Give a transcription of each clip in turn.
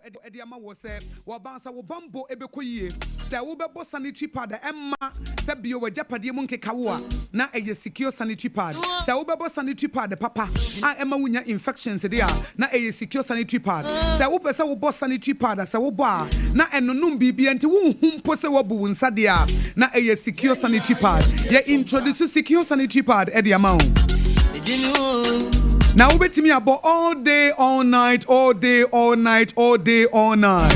Ediama was said, Wabansa will bambo ebekoye, say Ubebo sanitary pad, Emma, Sabio, Japadi Munke Kawa, na a secure sanitary pad, say Ubebo sanitary pad, Papa, I am a infections there, na a secure sanitary pad, say Upesa will boss sanitary pad, as a woba, na and no bibi and to whom posa wabu in Sadia, na a secure sanitary pad, ye introduce secure sanitary pad, Ediama. Now wait to me about all day, all night, all day, all night, all day, all night.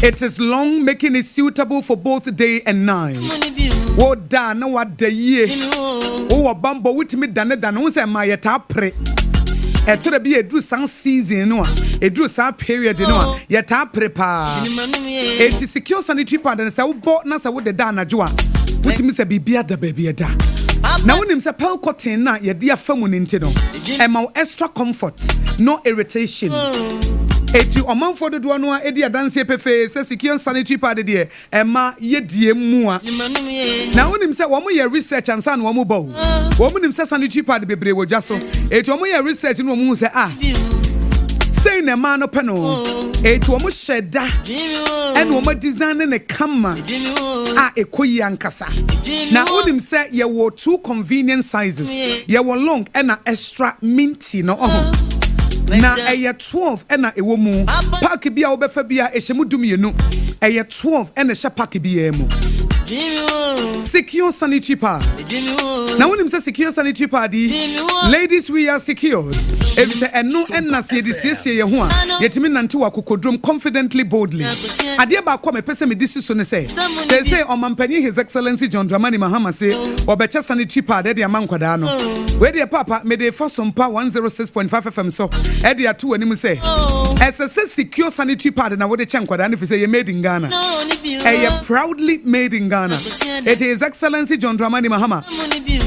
It is long, making it suitable for both day and night. Oh, Dan, what the year? Oh, a bumbo with me, Dan, who's a my tapre. A to be a drew some season, a drew some period, yet I prepare. It is secure sanitary pad, and so bought Nasa with the Dana Joa. With me, say, be the baby. Now when him say pel cotton na ye dia feminine no e extra comfort, no irritation. Eti omanfo dodo no a edi adanse pefe say secure sanitary pad de e ma ye die mu a. Now when him say wo mo ye research ansa na wo mo ba wo mo nim say sanitary pad bebre wodwa so. Eti wo mo ye research no wo mo say say na man no peno eti wo mo sheda and wo mo design na kama ekoyi ankasa. Now onim say ye were two convenient sizes. Ye were long and extra minty no na eye 12 and ewo mu pack bia wo befa bia ehemu dumienu eye 12 and a pack bia mu. Secure sanitary pad. Now when him say secure sanitary pad, ladies we are secured. If say no and na say this ye ho a yetimi nante wa kokodrom confidently boldly. Ade ba kwa me pese me disi so ne say omampani His Excellency John Dramani Mahama say obecha sanitary pad e de amankwada no. We de papa me de for Sompa 106.5 FM so e de ato anim say SS secure sanitary pad na we de chankwada no fi say ye made in Ghana. Ye proudly made in Ghana. It is Excellency John Dramani Mahama.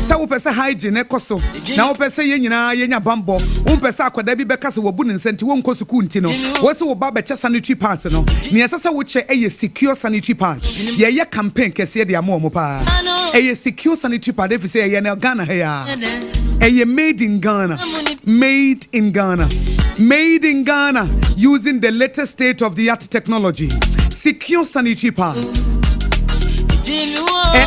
Sa wo pese hygiene ekoso na wo pese ye nyina ye nya bambo wo pese akwada bi beka se wo bu nsenti wo nkosu ku nti no wo se wo ba becha sanitary pads no ne yesasa wo che eye secure sanitary pad ye campaign kese de amomo pa eye secure sanitary pad if say ye na Ghana here eye made in Ghana, made in Ghana, made in Ghana using the latest state of the art technology. Secure sanitary pads.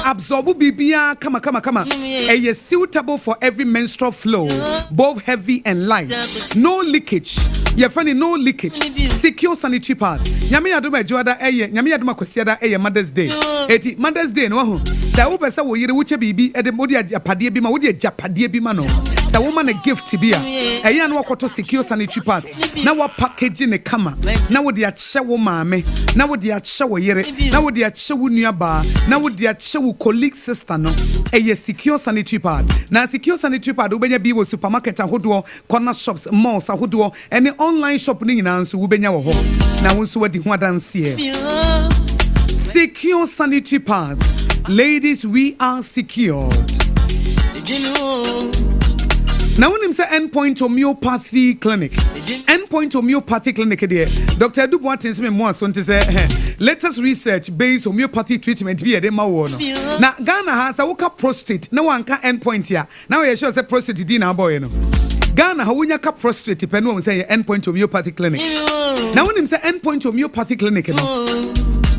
Absorbu bibia kama is suitable for every menstrual flow, both heavy and light. No leakage. You're funny, no leakage. Secure sanitary pad. Nyame adoma joada nyame adoma kwasiada Mother's Day. Eti Mother's Day no ho. Sa wo pesa wo yire wuche bibi e de modi apade bi ma wo de japade bi ma no. Sa wo ma na gift bia. Eya no wakoto secure sanitary pads. Na wa package ne kama. Na wo de ache wo maame. Na wo de ache wo yire. Na wo de ache wo nuaba. Na wo de ache wo colleague sister no. Eye secure sanitary pad. Na secure sanitary pad ubenya bi wo supermarket ahodo, corner shops, malls ahodo, any online shop ni nyina nso ubenya wo ho. Na wo nso wadi ho adanse. Secure sanitary pads. Ladies, we are secured. Now when him say endpoint homeopathy clinic. Endpoint homeopathy clinic there. Dr. Dubois tins me mo so nti say latest research based homeopathy treatment bi e dey ma wo no. Na Ghana has a woka prostate na wanka endpoint ya. Now we sure say prostate di na boy no. Ghana ha wonya ka prostate pe no say endpoint homeopathy clinic. Now when him say endpoint homeopathy clinic no.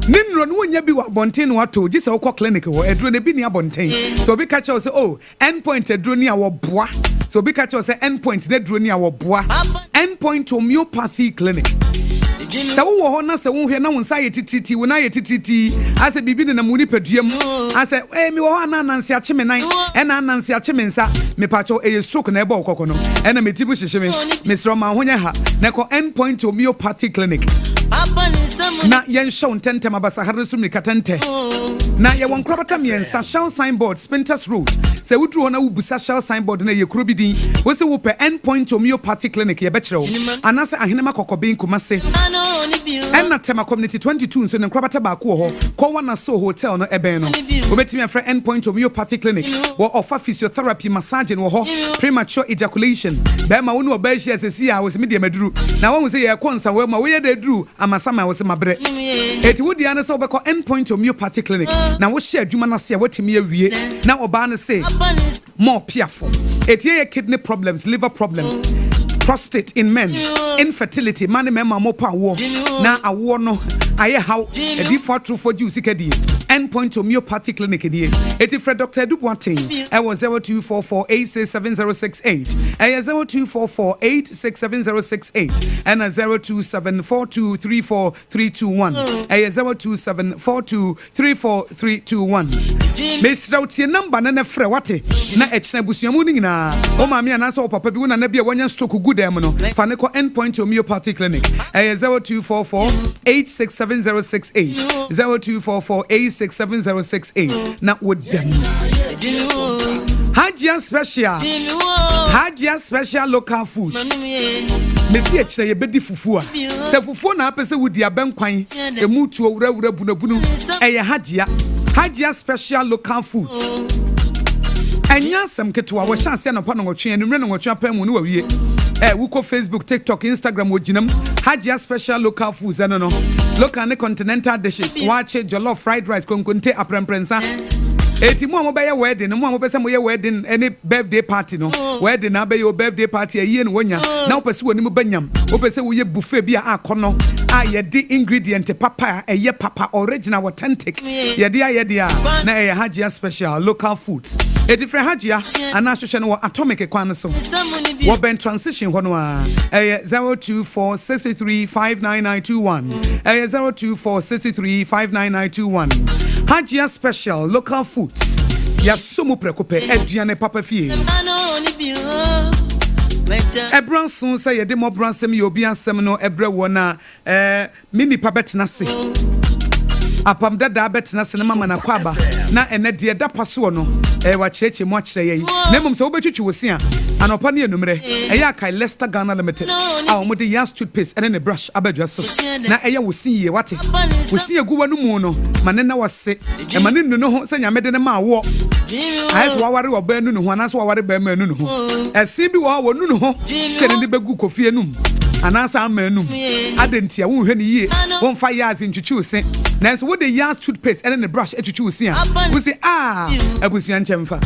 Ninro no wonya bi wa bonten no ato gise wo kɔ clinic wo eduro ne bi ni abonten. So bi catch us say endpoint eduro ni awo boa. So bi catch us say endpoint de eduro ni awo boa. Endpoint homeopathy clinic. Sa wo ho na sa wo hwe na wo nsa yetititi wo na yetititi ase bibi ne na mu ni paduam ase mi wo ho na nanse acheme nan e na nanse acheme nsa me pacho stroke na ebe okoko no e na metibu hyehye me sro ma ho nya ha na ko endpoint homeopathy clinic na yen show tentem abasa harre sumni katente na ye won krobata miensa shell signboard Spinters Road se wudru na wubusa shell signboard na ye kuro bidin wo se wo pe endpoint homeopathy clinic ye be kire wo anase ahenema kokobin kumase Enna tema community 22 so ne krobata ba ko ho ko wana so hotel no ebe no obetimi afre endpoint homeopathy clinic wo offer physiotherapy massaging wo ho premature ejaculation be ma wo no ba hia sesi a wo se me de maduru na wo se ye konsa wo ma wo ye de duru amasama wo se mabre eti wo dia ne so be ko endpoint homeopathy clinic na wo hia adwuma na se wotimi awie na oba ne se more piafo eti ye kidney problems, liver problems, prostate in men, infertility, mani mema mopa wo, na awo no, aye how, a default true for you, sikadi, endpoint homeopathic clinic in here. It is for Dr. Dubois. I was 0244867068, I 0244867068, and 0274234321, I 0274234321. Miss Routy number nana frewate, na exnabusiamuni na, o mammy and also papa biuna nebia one stroke good demono, Faneco endpoint homeopathic clinic, I 0244867068, 0244867068, na would dem. Hajia special local food. Messi echna ye bedi fufua. Se fufu na apese wudi abenkwan, emu tu owura bunabunu. Eye Hajia special local foods. Enya asem ketewa wo chance na pa no ngotwe enumre no ngotwe pa mu no wawie. Wuko Facebook, TikTok, Instagram wojinam. Hajia special local foods no. Local and continental dishes. Watch jollof fried rice konkonte apremprensa. Eti mo amobeye wedding, mo amopese mo ye wedding any birthday party no. Wedding na be your birthday party a ye no wonya. Na opese woni mo banyam. Opese wo ye buffet bi a akono. A ye di ingredient papa a ye papa original authentic. Ye dia na ye Hajia special local foods. A different Hajia and association wo atomic kwan so. Wo ben transition hono a 0246359921. 0246359921. Hajia special local foods. Ya sumu prekope eduane papa fie. Ebranson say ye de Mọ́borọ Asem ye obi asem no ebre wona mini pa betena se. Apam dada betena se na mama na kwaba na ene de da paso no wa cheche mo akire ye. Na mum se obetwitwi wosi a anopa ne enumre eya kai Leicester Ghana Limited. A omo de Yas toothpaste ene ne brush abadwa so. Na eya wosi ye wate. Wosi ye guwa no mu no mane na wase. E mane nu no ho se nyame de ne ma wo. Ayes wa ware oba nu no ho anaso wa ware ba ma nu no ho. Esi bi wo nu no ho se ne begu kofie num. Anasa amanum adentia wo hwe ne yie won fa Yas ntwitwi se na so wo de Yas toothpaste ene ne brush etwitwi se a wo se abusuan nchemfa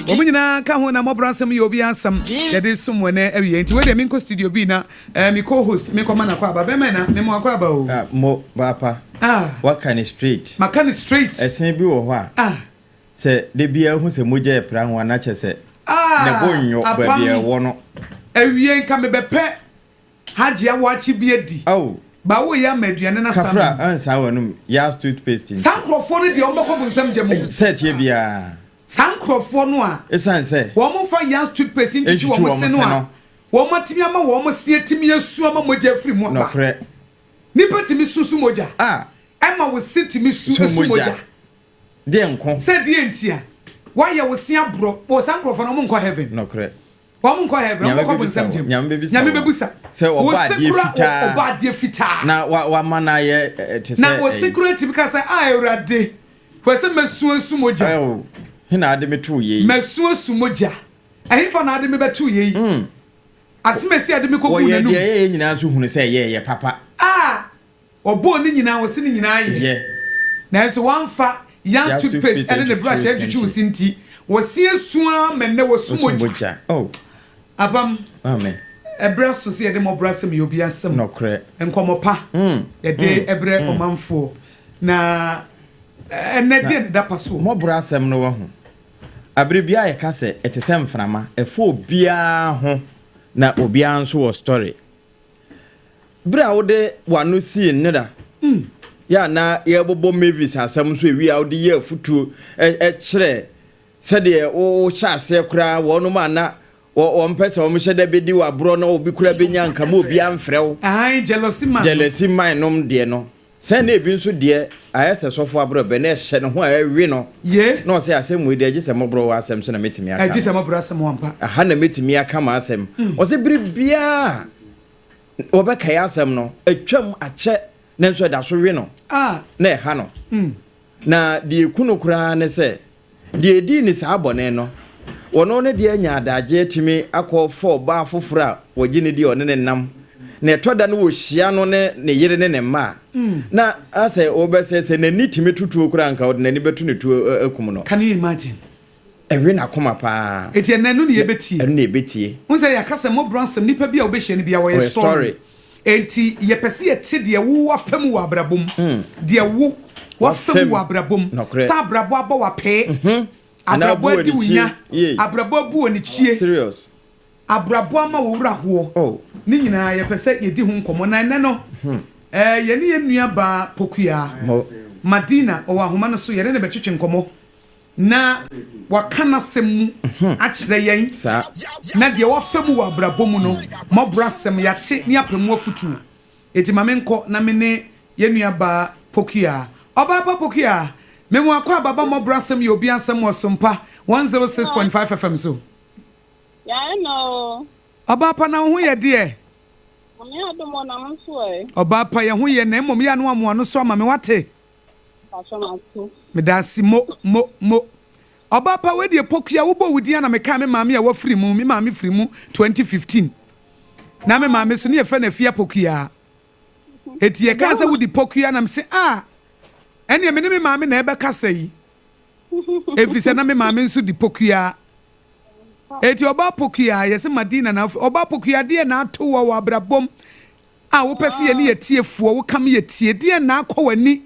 wo munyina ka ho na Mọ́borọ Asem ye obi asem ye de sumwe na awie nti we de minko studio bi na mi co-host mi koma na kwa aba be na me mo akwa aba o mo bapa what kind of street makani street esen bi wo ho a se de bia hu se moja e pra ho na chese ne bonyo ba bia wo no awie nka me bepe Hajia wachi bi edi. Ba wo ya maduane na sam. Kafra ansa wonum Yas toothpaste. Sankrofo no de ombekọ bunsam jemu. Set ye bia. Sankrofo no a. Esan se. Wo mo fa Yas toothpaste nti wo mo se no a. Wo matimi ama wo mo se timi asu ama moja afri mu ba. No kre. Nipa timi susu moja. Ema wo se timi su asu moja. De nko. Se de entia. Wa ye wo se abro. Wo sankrofo no mo nko heaven. No kre. Wọ́n kọ́ heaven wọ́n kọ́ bunsam jẹm nyame bebusa Obaagye fita na wa mana ye te se na wo security because Ewurade kwese mesuasu moja hina ade metu ye mesuasu moja ahimfa na ade me betu ye asemesi ade me koku nanu ye nyina so hunu se ye papa obo ni nyina wo se ni nyina ye na so wanfa Yas toothpaste ene ne brush etwitwi usinti wo sie sua menne wo sumoja Abam amen ebra so se de Mọ́borọ Asem ye obi asem no kre enkomopa ye de ebre omanfo na ene de ne da paso Mọ́borọ Asem no wo ho abre bia ye ka se etesem frama efo bia ho na obi anso wo story bra wo de wano sie nneda ya na ye bobo Mavis asem so ewi a wo de ye futuo kire se de wo sha se kura wo no ma na o mpesa o mhye da bedi wa bro na obi kura benya nka ma obi amfrew jealousy man nom de no se na ebi nso de ayese sofo abro be na hye ne ho a awi no ye no se asem we de agise Mọ́borọ Asem so na metimi aka agise Mọ́borọ Asem wampa aha na metimi aka ma asem o se biri bia obeka ya asem no atwam ache na nso da so wi no na ha no na de kunu kura ne se de di ni sa abone no wono ne de anya adaje timi akọ ba afoforo a wogine di one ne nam na etoda no wo hia no ne yire ne ma na ase obese se nani timi tutu okura nka wo nani betu ne tu akum no. Can you imagine Ewe na koma pa. Eti enanu ne yebetie. Enu ne yebetie. Unse yakasa Mọ́borọ Asem nipa bia obehye ne bia wo story. Enti yepese yete de wo afam wo abrabom. De wo wafam wo abrabom. Sa abrabo aba wa pe. Abrabo adi unya. Abrabo bu oni chie. Serious. Abrabo ama wo wura ho. Oh. Ni nyina yepese yedi hu nkomo na ne no. Ye ne yenua ba Pokua. Madina o ahoma no so ye ne betwetwe nkomo. Na wakana semu akire yen na de wafam wo abrabom no Mọ́borọ Asem yate ni apemu afutu eti mamenko na mene yenua ba Pokua oba pa Pokua memu akwa baba Mọ́borọ Asem ye obi asem wo Sompa 106.5 FM so ya no oba pa na ho ye de me adomo na mso e oba pa ye ho ye na emom ya no amo no so ama me wate me da si mo oba pa we de Pokua wo bo wudi na me ka me maame ya wafiri mu me maame firi mu 2015 na me maame so ne ye fa na fia Pokua eti ye ka sa wudi Pokua na me se ene me ne me maame na ebe kasa yi efise na me maame nso di Pokua eti oba Pokua ye se Madina na oba Pokua de na ato wo abrabom wo pese ye ne ye tiefuo wo kam ye tie de na akọ wani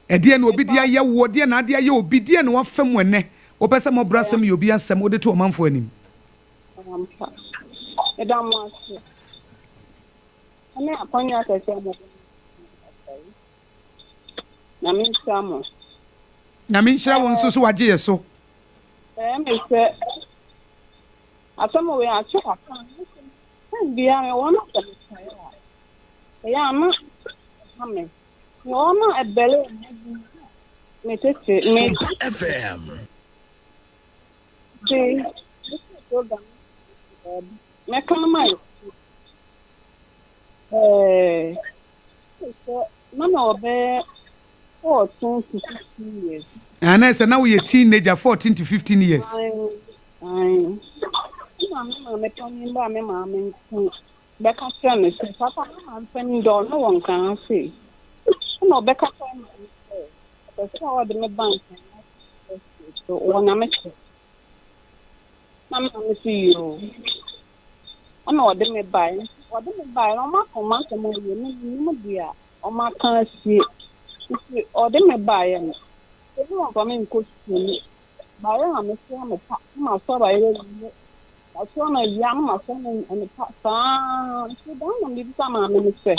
ede na obi dia ye wo de na ade ye obi de na wafam wene wo pese Mọ́borọ Asem ye obi asem wo de to omanfo anim edamwase ane akonya kase mo na minsamo na minhira won so waje ye so me se asamo we acho akan bia me wona ya ma ame wona ebele me tete me FM me kama mama obe 14 to 15 years and I say now we a teenager 14 to 15 years mama me toni ba me mama nku be ka se me se papa am pen do no won kan se no be ka se me se o de me bank so wona me mama me see you ona o de me buy no ma ko ma ko mo ye ni dia o ma kan si o de me buy no e mo ko me nko si ba ya me se me pa ma so ba ye I saw my young my son and the past. So down and sama me say.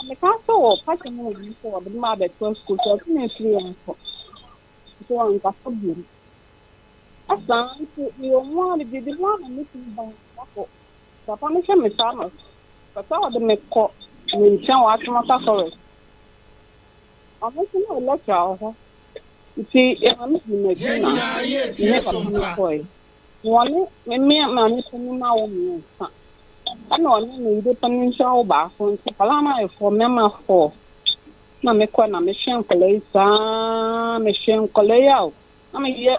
Me ka so pass mo before the mother to school so me free and so on ka so bi. Asan you want the one me tin ba ko. Papa me say me sama. Papa o de me ko me nchen wa atuma forest. Amo se no lecture ho. Ti e ma me me na. Ye Sompa. One me na wo me sa ana one me ide panin sha wo ba so pala na for mema for na me kwa na me shen kole sa me shen kole ya na me ye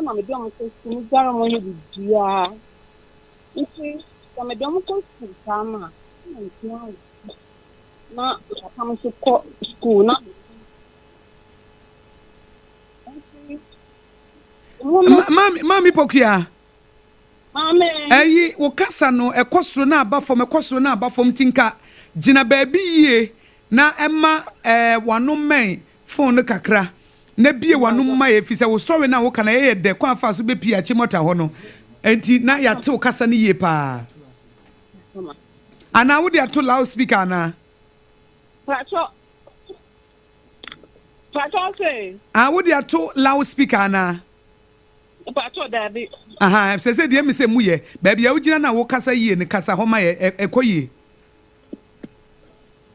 na me dem ko su gara mo ye dia isi na me dem ko su sama na papa me su ko school na Mami Pokua amen ayi wo kasa no ekosoro na abafom tinka gina baabi yie na ema wano men phone kakra na bie wano ma ye fisa wo story na wo kana ye de kwa fa so be pia chimota ho no enti na ya te wo kasa ne yie pa ana wo de ato loudspeaker na Pacho say wo de ato loudspeaker na Pacho daddy. Aha, se de me se mu ye. Ba bia wo gina na wo kasa yie ne kasa ho ma ye ekoyie.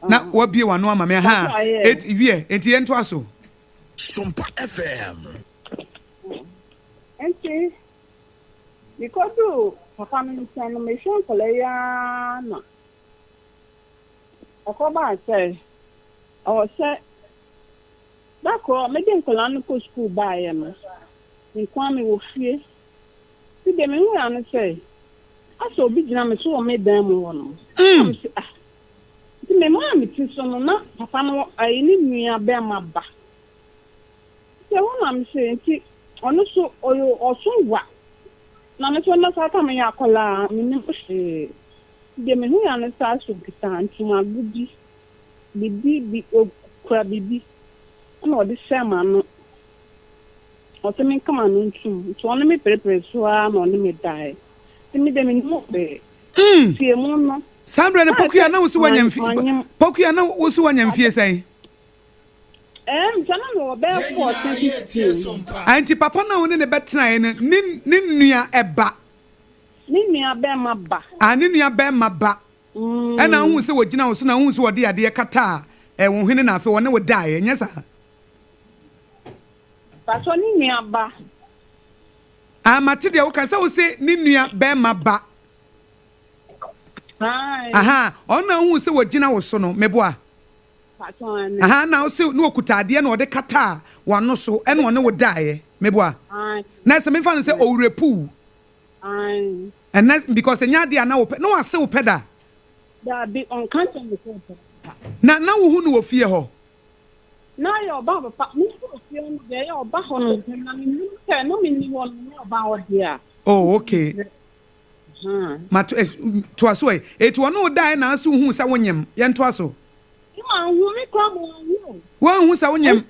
Na wo bie wano ama me ha. Et wie, enti ento aso. Sompa FM. Enti. Because papa me say no me shon kole ya na. Akoba say. O say Dako, me den kola no ko school ba ye no. Nkwame wo fie. Ti de me hu an say. Aso obi gina me so o me dan mu wono. Ti me ma me ti so no na papa no ayi ni nua be ma ba. Ti won am say ti ono so oyo osonwa na me so na sa ka me yakola me nim hwe de me hu ya no sa so kita ntuma gudi bibi okura bibi na odi sema no o se me kama no ntum so ono me prepare so a na ono me dai ti me de me no be tie mu no Sandra ne pokuya na wusu wanya mfie pokuya na wusu wanya mfie sai jana no be 14 anti papa na woni ne betena ye ne nua eba ni nua be ma ba ani nua be ma ba na hu se wogina wo so na hu se wode ade kata wo hene na afi wona wo dai nya sa pa so ni nua ba amate de wo kan se wo se ni nua be ma ba aha ona hu se wogina wo so no meboa aha na wo se no okutade na ode kata wano so e na one wo dai meboa na se me fa no se owrepu and that's because enya dia na wo pe no ase wo peda da be on cancer na wo hu no wo fie ho na yo ba papa mi so fie no de yo ba ho no na mi ni se no mi ni wo no ba o dia oh okay Matu to aso etu ono dai na aso hu sa wonyem ye nto aso ma hu mi kwa mo hu wa hu sa wonyem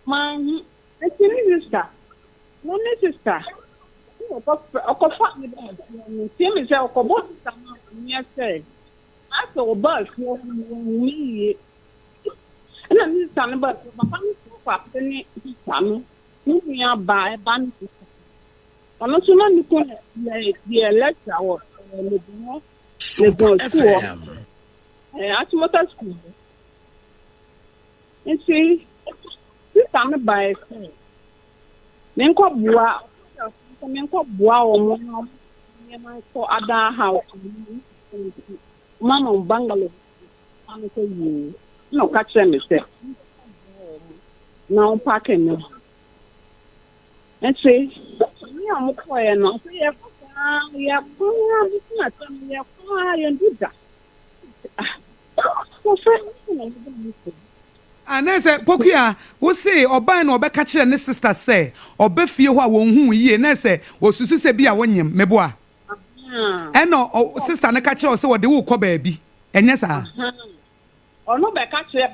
ma hu eti ni sister no ni sister o fa mi ba ni ti mi se o ko bo sister ma ni ese aso bus no mi na mi sister no ba papa mi kwa ni sister no ni ya ba e ba ni ono so na ni ko the lecture was Sompa FM. Atimota school. And see, this time by men ko bua o mo na ko ada house mama bungalow am ko you no catch me say now packing no and see me am ko e no so ya bua bi na tam ya ko ya ndida so anese pokuya wo se oban na obeka kire ne sister say obefie ho a won hu yie na se osusu se bi a wonyem meboa eno sister ne ka kire o se wo de wo kọ ba bi enye sa ono be ka kire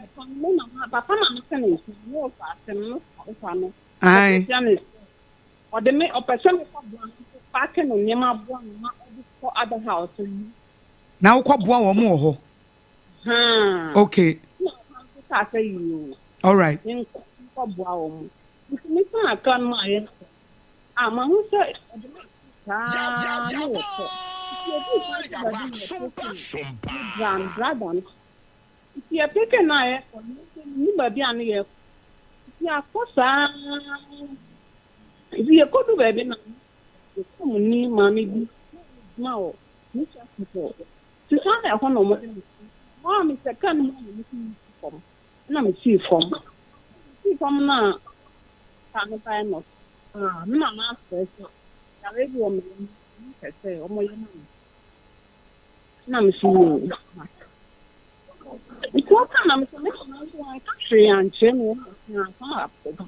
papa na me sene no fa asem no fa no ai o de me o person ko bua pa ke no nyema bua no ma o other house na wo kọ bua wo mo ho okay all right Mom is a can na me see from na can buy no na na stress ya we go me say o mo ye na me see you ko ka na me say me na so I ka share and share no na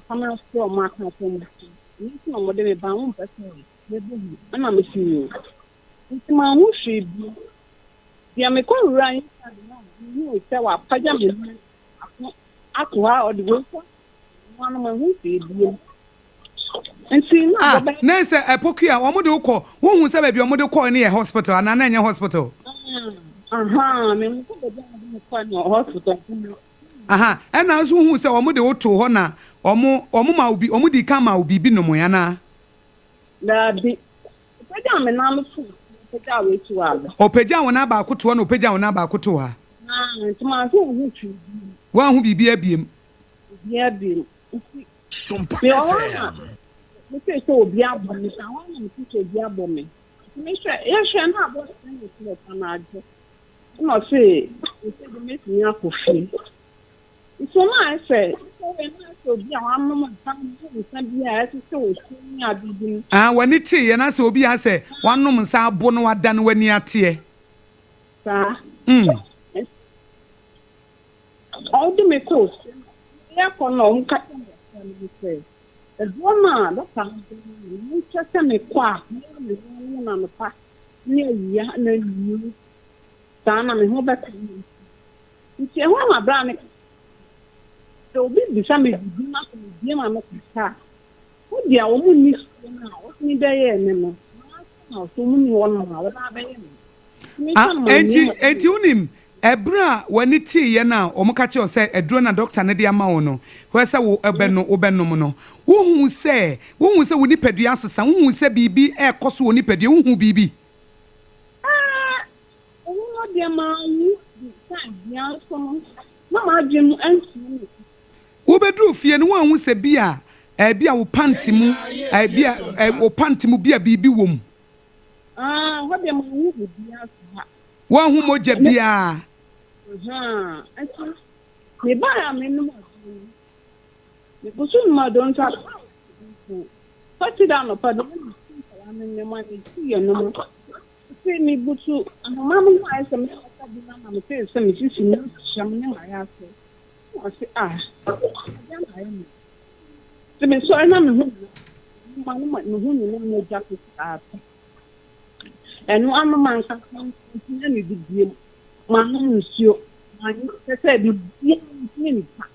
come so ma ka so ni no mo de me ba un person me bu na me see you nti ma hu hwe bi ya me ko ran ni se wa paja me akwa odwo wan ma hu se bi nti na ba na se epokia wo mo de ukọ wo hu se ba bi wo mo de kọ ni hospital na na nya hospital me ko be na ko ni hospital e na so hu se wo mo de woto ho na omo ma obi omo di ka ma obi bi no mo ya na da bi paja me na me fu paja we tu ala opeja wona ba akoto na opeja wona ba akoto ha nti ma so hu tu wa hu bibi abiem Sompa FM. Me say so obi abo me sa won me say obi abo me me say e hwe na abo se no na ajo no say de me tin akofi so na say so we na so obi a wan mo tan nsa bi a se o so ni abibi wani ti ye na se obi ha se wanom nsa abo no wada no wani ate sa all the me course ya ko no nka me say Edwoma doctor no chese me kwa na me pa ne ya na yu sana me ho beta nti e ho ma bra me so bi bisa me bi ma ko bi ma me ka o dia o mu ni na o ni da ye ne no na so mu ni won ma o na ba ye enti unim ebra wani ti ye na omuka che o se eduro na doctor ne de ama wo no hwe se wo obenom no wo se wo ni padua asesa wo se bibi e koso wo ni padua wo bibi wo de ma yi san bia so na ma dwem anti wo bedru fie no wo se bia bia wo panty mu bia wo panty mu bia bibi wom wo de ma yi bia so wo hu moja bia me ba ya me no me busu ma don ta pati da no pa do me ma ti ya no se me busu ama ma mo ai se me ta bi na me se me si ni sham ni ma ya se o se ya na ya me se me so na me hu ma no hu ni no ja ku ta enu ama man ka ni ni di ma no nsuo ma ni se bi ni pa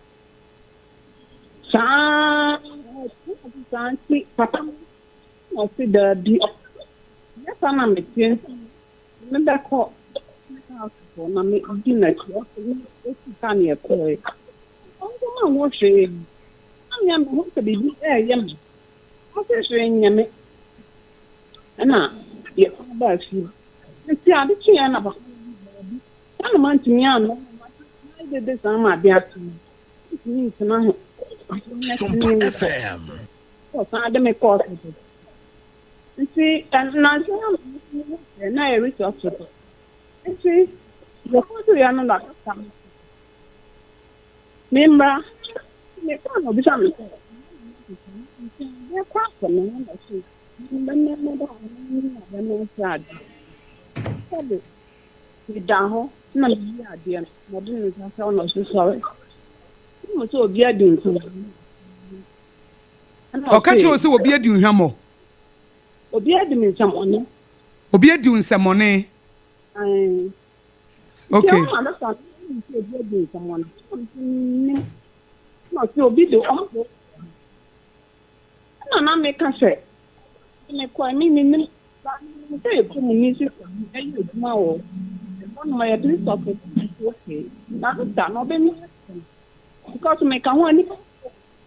sa ti papa o se da di ya sana me tien me da ko na me di na ti o se ka ni e ko e o ma wo se anya me ho se bi ye me o se se nya me na ye ba fi ti a bi ti na ba ana man ti nya no ma de sama bia tu ni sana Sompa FM. o sa de me ko nti na na e reach out to nti yo ko to ya no na ka memba me ko no bi sa me ya kwa ko no na so me da no sa sabe mi da ho na mi ade na de no sa no so sorry mo so obi adun so o ka che o se obi adi nhwamo obi adi mi samone obi adi nsamone okay no so obi do na me ka se me ko mi say ko mu ni se e yo duma o on my at least okay na do no be me because me ka ho ni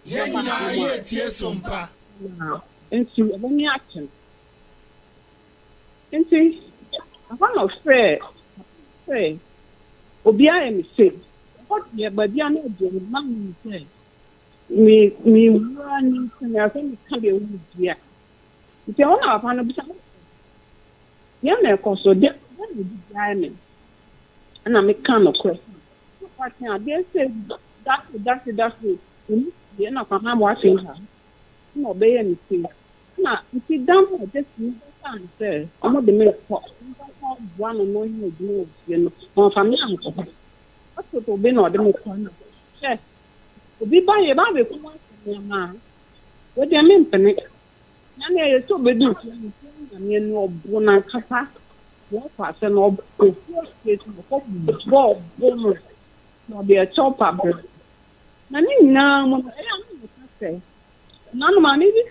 Yeah, tie Sompa. Into any action. Into one of fair. Obia and say, what ye, but ya no do, mammy say. Me running to me, I think it can be a good year. If you want to have a bit, young Akosua, so diamond. And I make kind of question. What can I dare say? That's it. Ye na kwa ha watching her no be anything na if down just stand say I'm the make for one no you do you know on family anko what to be no the make for no yes obi ba ye ba be kuma ma we dey me mpene na na ye so be do na me no obo na kasa wo fa se no obo ko state ko bo no be a chopper na ni na mo e ya no say na no ma ni bi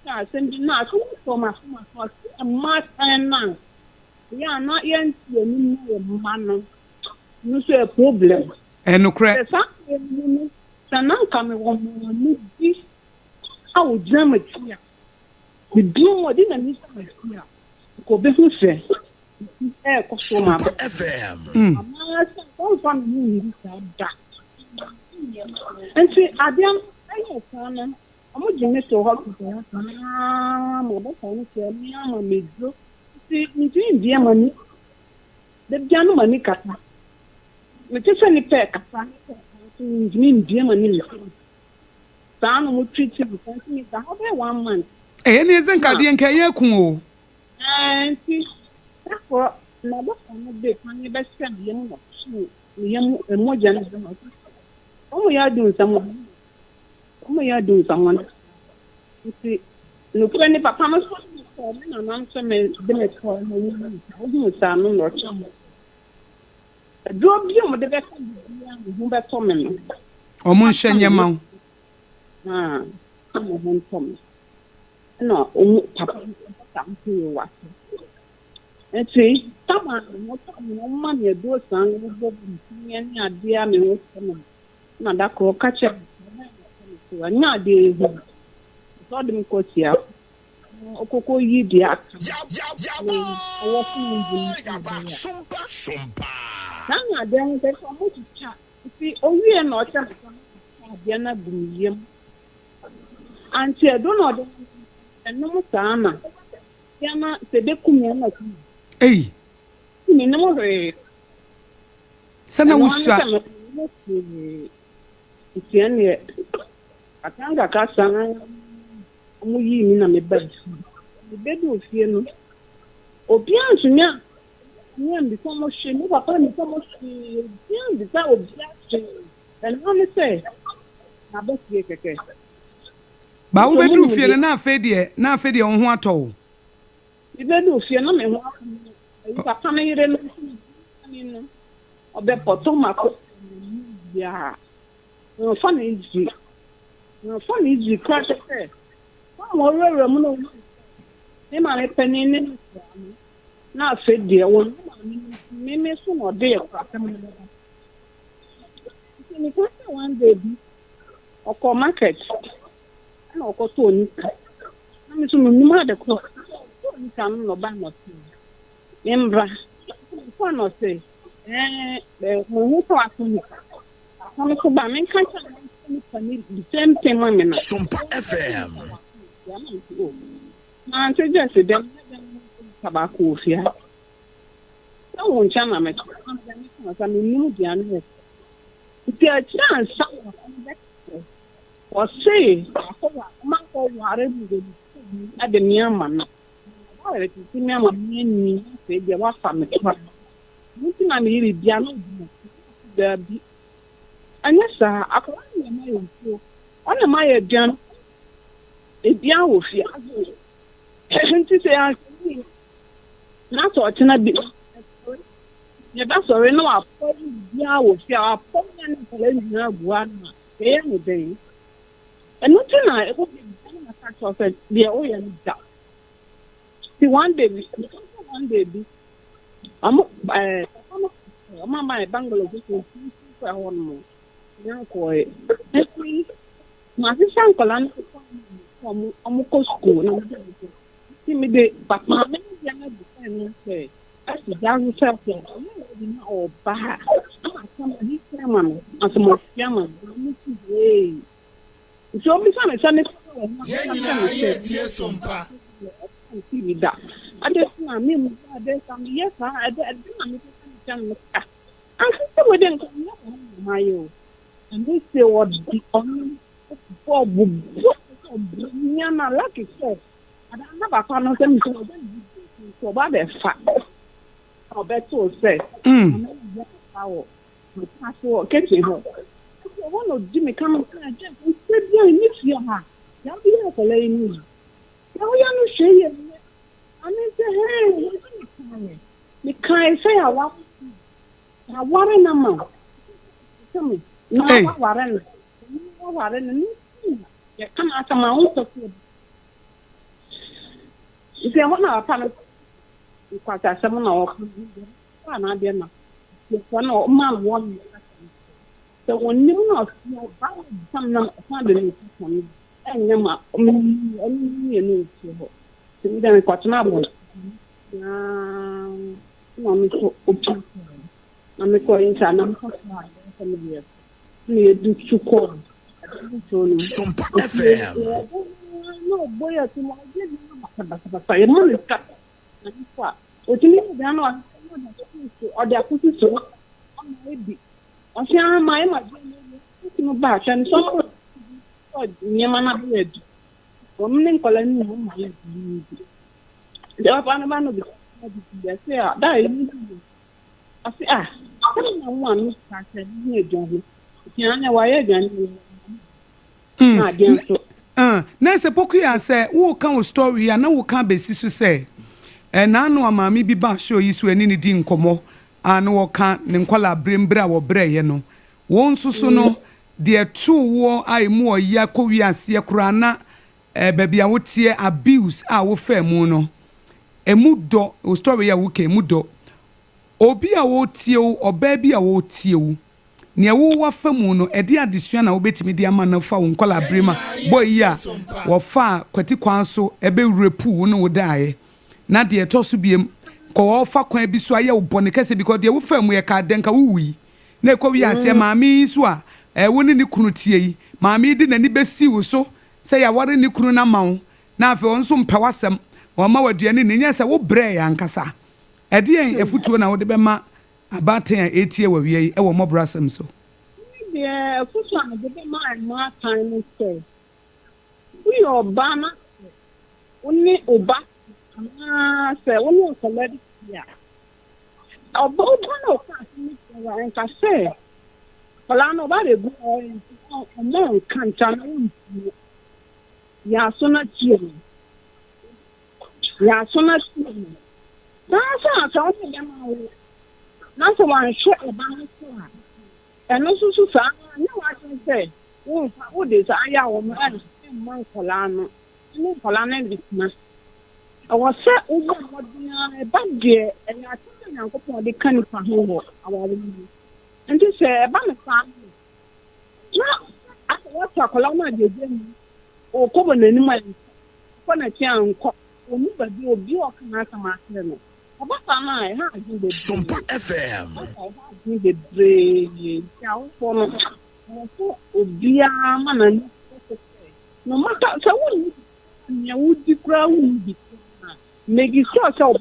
ka sendi na so ma na ya na ye ntie ni mo ma no no so a problem no cre sa na ka me wo mo ni bi a o jama tia bi mo di na ni sa ma tia ko be hu se e ko so ma FM. ama sa ko fa ni ni sa da nti adiam ayo kana amo jime to hospital mo ba fa ni se mi ama mezo nti ndia mani de bianu mani kata me te se ni pe kata ni ndia mani sa no mo treat you because me da how be 1 month ni ezen ka de nka ye ku o nti for na ba fa no de kan be se mi yemu no yemu emoja no omo ya do someone nti no kure papa no so na nan so me de me ko no hu sa no no chamo do bi mo de be ka bi hu be to me no omo nhyenye ma mo hu to me no omo papa ta mpu wa nti tama mo to mo ma ne do san no bo bi ni ade a me ho so na da ko ka che wa nya de hu so de ko tia okoko yi di aka owo fun nji Sompa. na den se ko mo cha ti owie na o cha ade na bumiem anti edo no de enum sama yana se de kumia na ku ni no re sana wusua tiene atanga ka sana mu yi mi na me ba me bedu ofie no obi ansunya ni ambi ko mo hwe ni papa ni ko mo hwe ni ambi sa obi ahwe and how me say na ba fie keke ba wo bedu ofie na afa de wo ho atɔ me bedu ofie na me ho papa me yire no no obe poto mako ya no funny easy crash eh mo rere mo no e ma me penini na afa de won me so no de kwata mo ni ko one day bi oko market na oko to ni na me so mo ni ma de ko ni kan no ba no embra ko no se mo hu to atuni mo ko ba men kan cha ni the same thing mo me na Sompa FM. na nte just dem tabako ofia na won cha na me to na sa me ni mu dia no ti a chance o sei ma ko ware bu ade mi ama na ware ti mi ama ni se dia wa fa me to muti na me iri bia no da bi anya sa akwa na ma yo fo ona ma ye bian e bia wo fi azu nti se ya na to tina bi ye ba sori no apo bia wo fi apo nya ni tele na bua na e ye no den enu ti na e ko bi na ka to se bi o ye ni da ti one day bi amo my bungalow just for one more. Yanko e. Ma si sankola no school na ti me de papa me ya na bi no say as down self na o ba ama sama di sama no asmo fiama no ti e so mi sa me sa ne Tie Sompa. ti mi da ade na me mu ade sam yes ade na me and so we didn't come here. And they say what the on for Nyana like it said. And I never found them so bad a fact. Or better say, catching her. One of Jimmy come and just said, you need your heart. You'll be able to lay me. Now we are not sharing. I mean, hey, the kind say I want. Na ware na ma tumi na ware na ni ya kama ata ma unto ku ise wana apa na kwata semu na o na de na ko na o ma won so wonni na o ba sam na fa de ni ko ni enya ma ni ni ho ti da kwata na bo na mi so opi na me ko insa na ko fa family ni edu chuko Sompa FM. no boy ati mo je na ba e mo le ka na kwa o ti ni da no o da ku so o ma ebi o se an ma e ma je ti mo ba chan so o ni ma na be edu o mi ni ko la ni mo ma le di da pa na ba no bi ya se da e ni asi na one ka se ni ejo ni ti an wa ye gan ni na dia so na se poku ya se wo kan wo story ya na wo kan besi so se na no amami bi ba show yi so ani ne di nkomo ana wo kan ne nkola brembra wo breye no wo nsusu no de true wo ai mu oya ko wi ase kura na baby a wotie abuse a wo fa mu no emu do wo story ya wo ke emu do obi a wo tie wo oba bi a wo tie wo ne wo wa fa mu no ede adesua na wo betimi de ama na fa wo nkola brema boy ya wo fa kwati kwan so ebe repu wo no wo daaye na de to so biem ko wo fa kwan bi so aye wo bone kase because de wo fa mu ye ka denka wo wi na ekọ wi ase maami so a wo ni kunu tie yi maami di nani besi wo so se ya ware ni kunu na mawo na afi won so mpa wasem wo ma waduane ni nya se wo bre ya nkasa ede en efutuo na wo de be ma abaten a etie wa wie e wo Mọ́borọ Asem so yeah efutuo na de be ma ma time say we obana oni oba say oni osoledi ya oba no ka ni wa nka say wala no ba de bu o mo kan chan ya so na tie na sa o se ma wo na so wan hwe oba no so a eno so sa na wa say wo de sa ya wo ma man kola no ni kola na bitna awo se ugo modina e ba de ena tete nyankopon de kan fa ho wo aware ni nti se e ba me fa na awo ta kola na de je ni o ko bo nani ma ko na ti anko o ni ba bi obi o kana sama ase no oba fa na e ha ji de Sompa FM ni de bre ya o fo no o obi a ma na ni no matter so when you would cry would be make sure so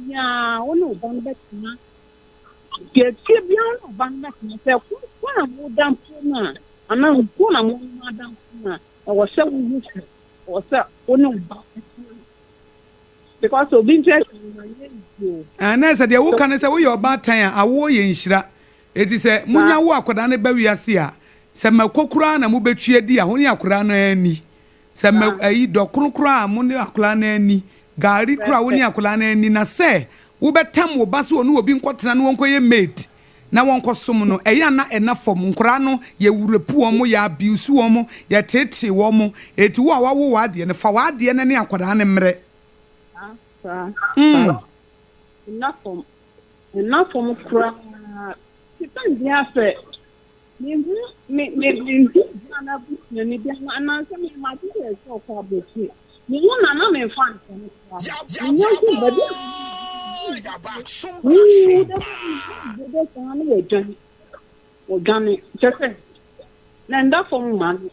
ya onu ban bet na get beyond ban bet na say kwa mo dam na ana ko na mo ma dam na o se wo o se onu ba because of interest ana se de wo kan se wo your bad time awo ye nhira eti se munya wo akoda ne ba wiase a se makokura na mo betue di a ho ne akora na ani se ayi do krokura mo ne akora na ani gari kura wo ne akora na ani na se wo betam wo base onu obi nkotena no wonko ye mate na wonko som no eya na enafom nkora no ye wurepu wo mo ya abuse wo mo ye tete wo mo eti wo awawo wa de ne fa wa de ne akora ne mre enafom kura depend ya fe me na bu ni bi na se me ma ti e so ko abeti ni wona na me fan ni ni ku ba di ya ba Sompa de kan ni e jani jese na nda fo ma ni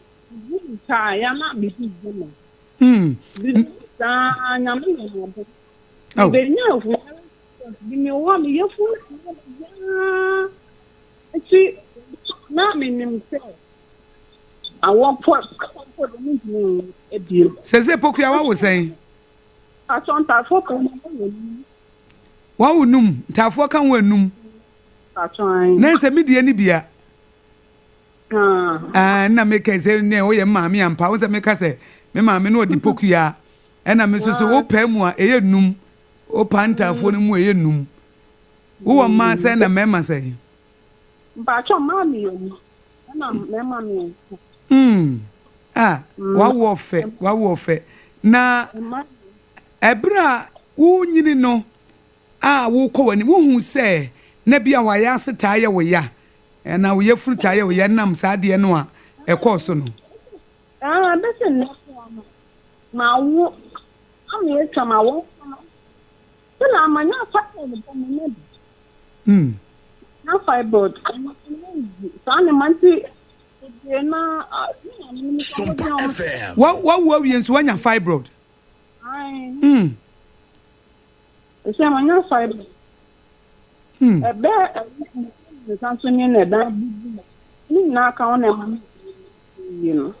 ta ya na bi ti mo bi ta nya me mo bo be nya fu bi mi wa mi ye fu ya ti na me nim se awon po ni e se poku ya wa wo sen asonta fo ko wa wonum tafo kan wanum na se medie ni bia na me ka se ne wo ye maami ampa wo se me ka se me maami no di poku ya na me so wo pa mu a eye num o pantafo ni mu eye num wo ma se na me ma se mpa cho maami yo na me maami wa wo fe na ebra wo nyini no wo ko wani wo hu se na bia wa ya seta ye wo ya na wo ye fruta ye wo ya nam sa de no a e ko so no bese no ma wo ami e chama wo na amanya fa ko mo na fibroid sa ne manti na Sompa FM wa wi enso wanya fibroid ese amanya fibroid ebe e sanso ni na da ni na ka ona ma you know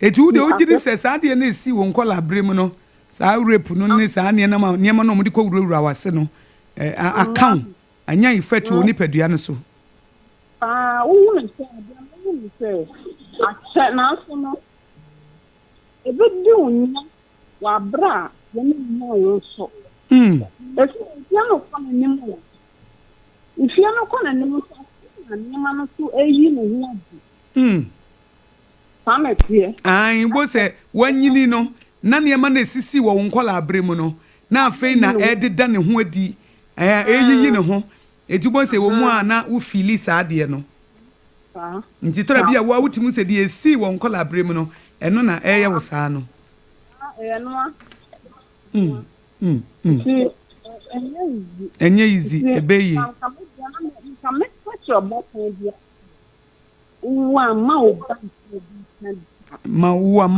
eti wo de o gidi se sa de na si wo nkola brem no sa rape no ne sa ne na ma niema no mo de ko wura wase no account anya effect wo ni padua no so wo ni se a se na so no ebe di unya wa bra ye ni mo so esi ya no kwa na nimu ifi ya no kwa na nimu so na nima no so eyi no hu adi pametie ai bo se wanyini no na ne ma na sisi wo nkola abre mu no na afei na ededa ne ho adi eyiyi ne ho etubo se wo mu a na wo fili saade no nti tora bia wo awutimu se de esi wo nkola abre mu no eno na eye wo saa no enye easy ebeyi ma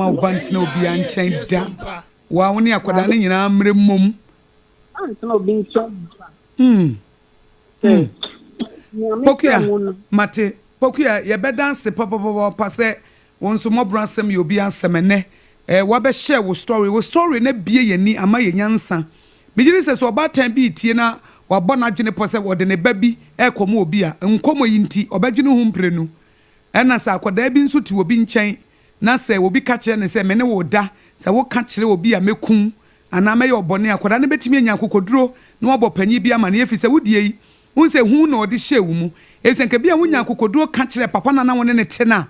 ubanti na obi anchen da wa woni akwada ne nyina amre mom antino obi nchen Pokia mate Pokia ye be dance papa pase wonso Mọ́borọ Asem ye obi Asem ne wa be share wo story na bie ye ni ama ye nyansa megiri se so obatan bi tie na wa bɔ na gene pose wo de ne ba bi ekomo obi a nkomo yinti obagene hu mprenu ɛna sa akwada bi nso ti obi nkyɛn na se obi ka kire ne se me ne wo da se wo ka kire obi a mekun ana me ye obone akwada ne betimi anya kokoduro na wo bɔ panyi bi ama na yefi se wodie yi unse hu na odi hye wu mu esenke bia wonya kokoduro ka kire papa na wone ne te na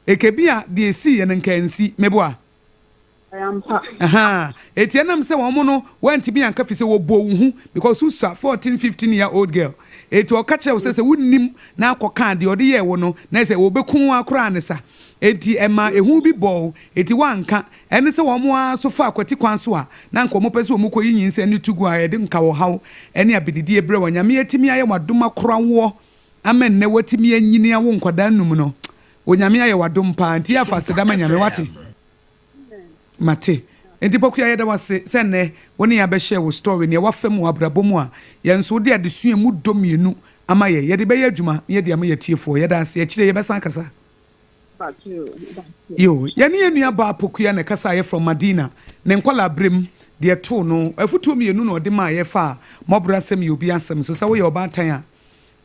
ekebia de esi ye nka nsi meboa aha etienam se wo mu no wantimi anka fi se wo bo hu because who 14-15-year-old girl eti o ka kire wo se wunnim na akoka de odi ye wo no na se wo bekun akora ne sa eti ema ehu bi bo eti wanka ene se wo mu aso fa akwati kwan so a na nko mo pese wo mu koyi nyinse ne tugu a ye de nka wo haw ene abididi ebre wo nyame etimi aye wadoma kora wo amen ne watimi anyini awo nkoda num no onyame aye wadom pa nti afa sedama nyame wate mate enti Pokia ye da wase se ne woni ya be share wo story ne wafam wo abrabomu a ye nso de adesua mu domienu ama ye de be ye adwuma ye de ama ye tiefo ye da ase ye kire ye be san kasa yo yani enua ba Pokia ne kasa ye from Madina ne nkola brem de to no afutu mienu no de ma ye fa Mọ́borọ Asem ye obi Asem so se wo ye oba tan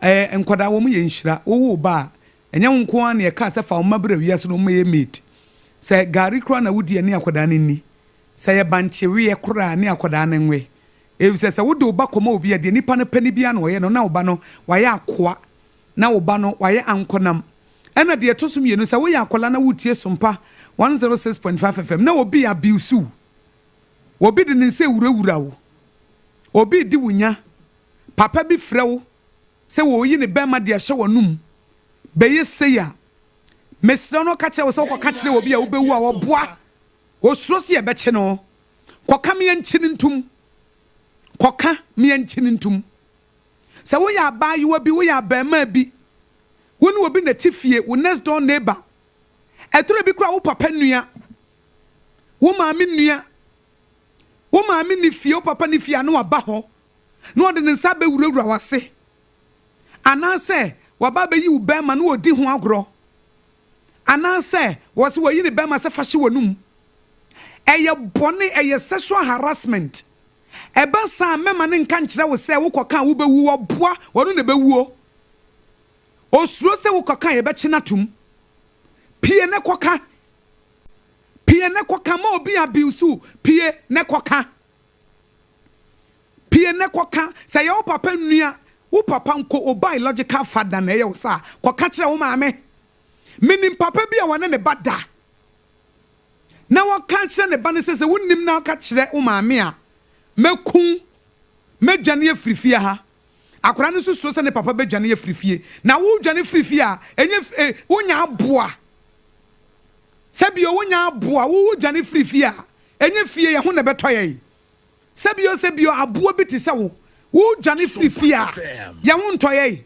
a enkoda wo mu ye nhira wo ba enye nko an ye ka se fa wo mabra wiase no mu ye mate se gari kra na wudi ani akoda ne ni se ye banchewe kra ne akoda ne nwe se wo do ba koma obi de nipa no pani bia na ye no na wo ba no wa ye akoa na wo ba no wa ye ankonam ena de tosum ye no se wo ye akola na wutie Sompa 106.5 FM na obi abiusu obi de nse wurawura wo obi di wunya papa bi frewo se wo yi ne bema de hye wonum beye seya mesra no ka kire wo se wo ka kire obi a wo bewu a wo boa osuro se ye be kye no koka me yankyini ntum koka me yankyini ntum se wo ya ba yi wo bi wo ya ba ma bi wo ni obi na tifie wo next door neighbor etoro bi kura wo papa nua wo maami nua wo maami ni fie wo papa ni fie na wa ba ho na ode ne nsa be wurawura wase anase wa ba be yi wo be ma na odi ho agro anase wo se wo yi ne be ma se fa hye wonum eye bone eye sexual harassment eba sa mema ne nka nkire wo se wo koka wo bewu wo boa wonu ne bewuo osuro se wo koka ye be chinatum pie ne koka ma obi abiusu pie ne koka say your papa nua wo papa nko o biological father na ye wo sa koka kire wo maame menim papa bi a wona ne bada na wo ka kire ne ba ne se wonnim na ka kire wo maame a mekun medwane afirifie ha akora ne suso se ne papa bedwane afirifie na wo dwane afirifie a enye wonya aboa sebio wonya aboa wo dwane afirifie a enye fie ye ho ne betoye sebio aboa biti se wo dwane afirifie a ye ho ntoye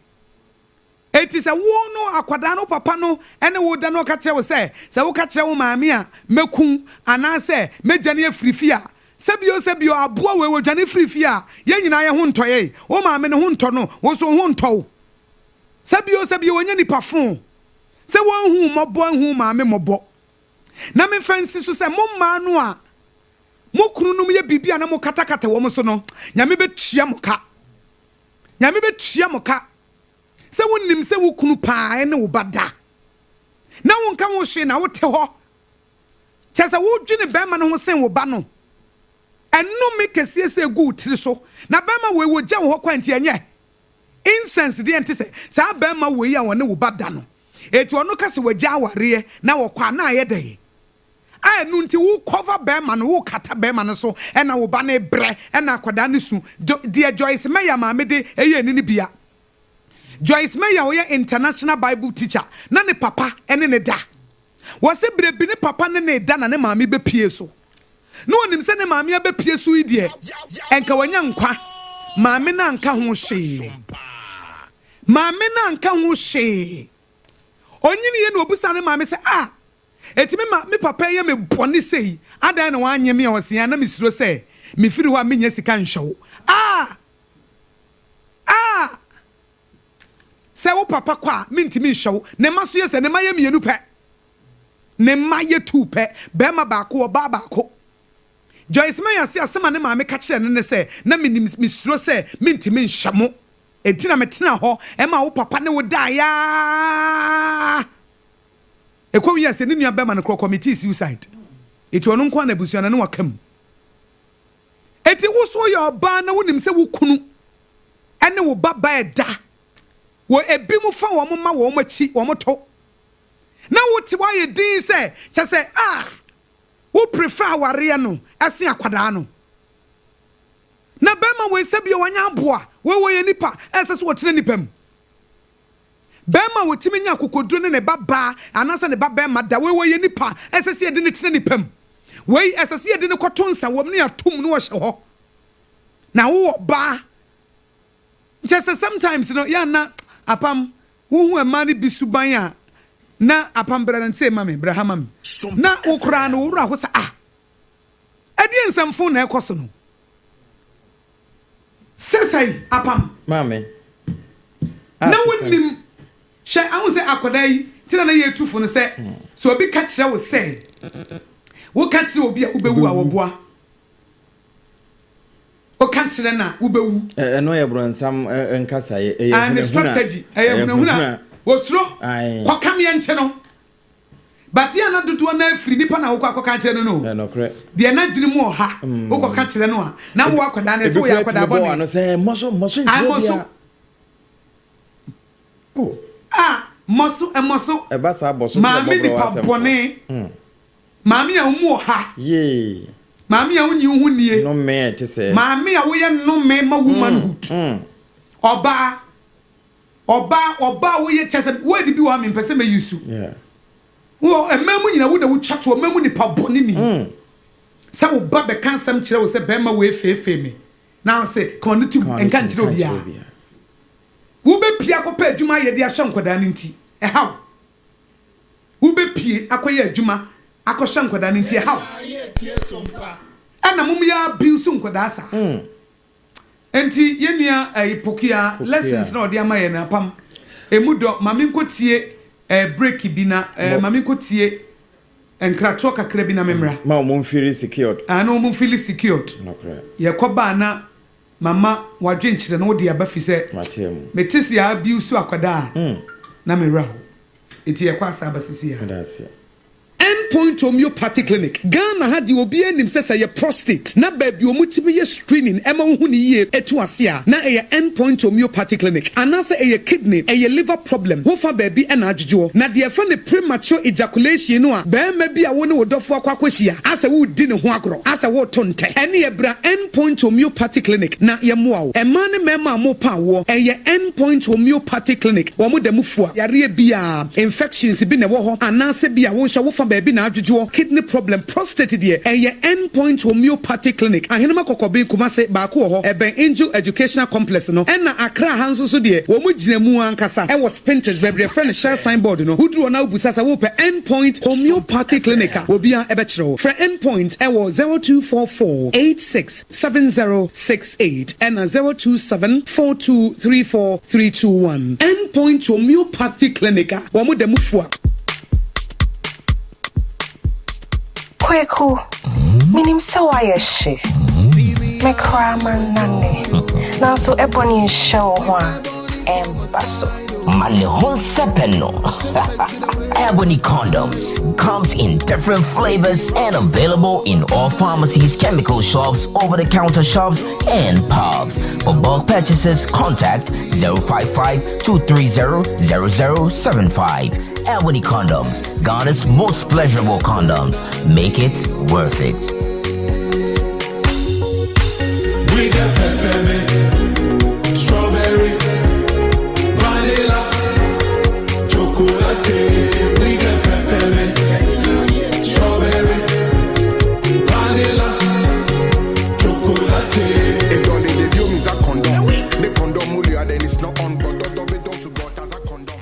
eti se wo no akwada no papa no ene wo da no ka kire wo se wo ka kire wo maame a mekun ana se medwane afirifie a sebio aboa we dwane afirifie a ye nyina ye ho ntoye wo maame ne ho nto no wo so ho nto sebio wonya nipa fon se wo hu mobo hu maame mobo na me fancy so se mo ma no a mo kunu num ye bibia na mo katakata wo mo so no nyame betua mo ka se wonnim se wo kunu paa ne wo bada na won ka wo hwe na wo te ho Chasa wo dwene bema no ho sen wo ba no. Eno me kese se gu tiri so. Na bema we wo gya wo kwanti anye. Incense de ente se sa bema we ya wone wo ba da no. Eti ono kase wo gya aware na wo kwa na aye dey. Enu nti wo cover bema no wo kata bema no so na wo ba na bre na akwada ne su de Joyce Meya ma me de eye ni bia. Joyce Meya wo ye international Bible teacher na ne papa ene ne da. Wo se brebi ne papa ne da na ne maami be pie so. No onim se ne maami be pie so idie. Enka wanya nkwa. Maami na nka ho hye. Maami na nka ho hye. Onyini ye no obusa ne maami se etimi me papa ye me boni sei. Adan na wanye me osia na misuro se me firi ho a menya sika nhwewo. Se wo papa kwa mintimi nhwewo. Ne maso ye se ne maye mienu pe. Ne maye tu pe. Bema baako oba baako. Joyce Meya se asema ne maame ka kire ne se na misuro se mintimi nhwamo. Etina metena ho e ma wo papa ne wo da ya. Ekwo wi ase ne nua bema ne committee suicide. Eti ono nkwa na busuana ne wakam. Eti wo so ye oba na wonim se wo kunu ene wo baba eda. Wo ebi mu fa wo ma wo machi wo moto. Na wo ti wa ye din se che se wo prefer aware no ase akwada no. Na bema we se bia wanya aboa wo ye nipa ese so wo tire nipam. Bema wo timi nya kokoduro ne baba anasa ne baba ma da we ye nipa ese se ye de ne tire nipam. We ese se ye de ne kotonsa wo ne atum no wo hye ho. Na wo ba just sometimes you know ya na apam wo hu ma ne bisuban a na apam bra nse mame braham na okra na wura ho sa ade nsamfo na ekoso no sesai apam mame na wonim she awu se akodai tira na ye tufo no se so obi ka kire wo se wo ka kire obi a ubewu a woboa o ka kire na ubewu no ye bransam nkasa ye and strategy huna osuro kwa kamye nche no but ya na dodo na afiri nipa na wo akoka kire no no correct de na gini mu oha wo koka kire no a na wo akoda na se wo akoda bone no say moso ntiro moso e ba sa boso maami nipa bone maami a mu oha ye maami a unyi hu nie no me te say maami a wo ye no me ma womanhood oba wo ye chese wo di bi wa me pese me yusu wo emamu nyina wo da wo chato emamu nipa bone ni sa wo ba be kansam kire wo se be ma wo efefe me now say konutu enka nkire obia wo be pia kopa adwuma ye de ahye nkoda no nti haw wo be pie akoye adwuma akɔhye nkoda no nti haw ana mum ya abuse nkoda sa enti yenua ipokia lessons na ode ama ye na pam emudo mame nkotie break bi na mame nkotie enkrato kakra bi na memra ma mo feel secured no mo feel secured no correct ye koba na mama wadwenkyere no de aba fi se metisi ya abuse akwada na mera eti ye kwa asa abasisi ya Endpoint Homeopathy Clinic. Ghana had the obi enim sesa ye prostate. Na baby omutimi ye screening ema hu ni ye etu asia. Na ye Endpoint Homeopathy Clinic. Anase ye kidney, ye liver problem. Wo fa baby ena adjujo. Na de fa ne premature ejaculation no a be ma bi a wo ne wodofo akwakwahia. Asa wo di ne ho agro. Asa wo tonte. Ene ye bra Endpoint Homeopathy Clinic. Na ye moa wo. Ema ne mema mo pa wo. Ye Endpoint Homeopathy Clinic. Wo mo da mufua. Yare bia infections bi ne wo ho. Anase bia wo hwa wo fa baby na adjujo kidney problem prostate de Endpoint Homeopathy Clinic ahenema kokobe kumase baako ho eben Angel Educational Complex no na Accra hanso so de wo mu ginamu ankasa e was painted baby friend share signboard no huduro na ubusasa wo pe Endpoint Homeopathy Clinic obi a ebe kire wo for Endpoint e wo 0244867068 and 0274234321 Endpoint Homeopathy Clinic wo mu demufua Kweku, minim sawa yeshe. Me kraman nane. Na so ebony show one embasso. Male hon sepeno. Ebony Condoms comes in different flavors and available in all pharmacies, chemical shops, over-the-counter shops, and pubs. For bulk purchases, contact 055-230-0075. Ebony Condoms, Ghana's most pleasurable condoms. Make it worth it. We got peppermint, strawberry, vanilla, chocolate. We got peppermint, strawberry, vanilla, chocolate. It only the view is a condom. The condom mulia then it's not on, but the double dose got as a condom.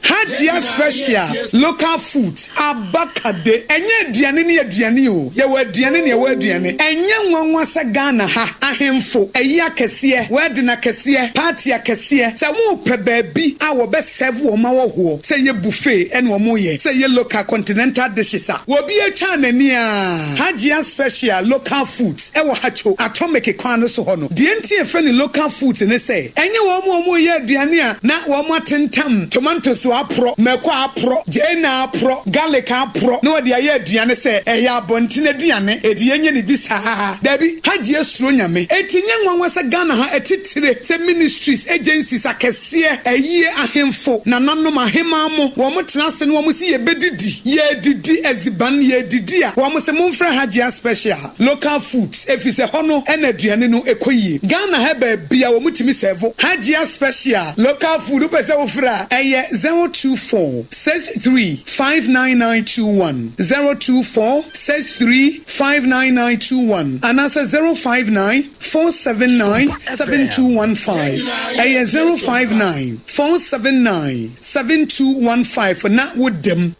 Hajia special local food abakade enye aduane ne aduane o ye wa aduane ne ye wa aduane enye nwanwa se Ghana ha ahemfo eyi akese wede na kese party akese se wo pe baabi a wo be serve wo ma wo ho se ye buffet ene wo mo ye se ye local continental dishes a wo bi atwa nani a Hajia special local food e wo hacho atomic kwan no so ho no de enti e fre ni local food ne se enye wo mo ye aduane a na wo mo atentam tomatoes apro meko apro jena apro garlic apro no de aye aduane se eya abontine aduane edi yenye ni bisa dabi haji esuro nyame etinye nwanwa se Ghana ha etitire se ministries agencies akese eyi ahemfo na nanom ahema mo wo mo tenase no wo mo si ye bedidi ye didi eziban ye didi a wo mo se momfra haji special local foods efise hono ena aduane no ekoyie Ghana ha ba bia wo mutimi serve haji special local food pese wo fra eye 02463599921 02463599921 and answer 05947972115 05947972115 for not with them.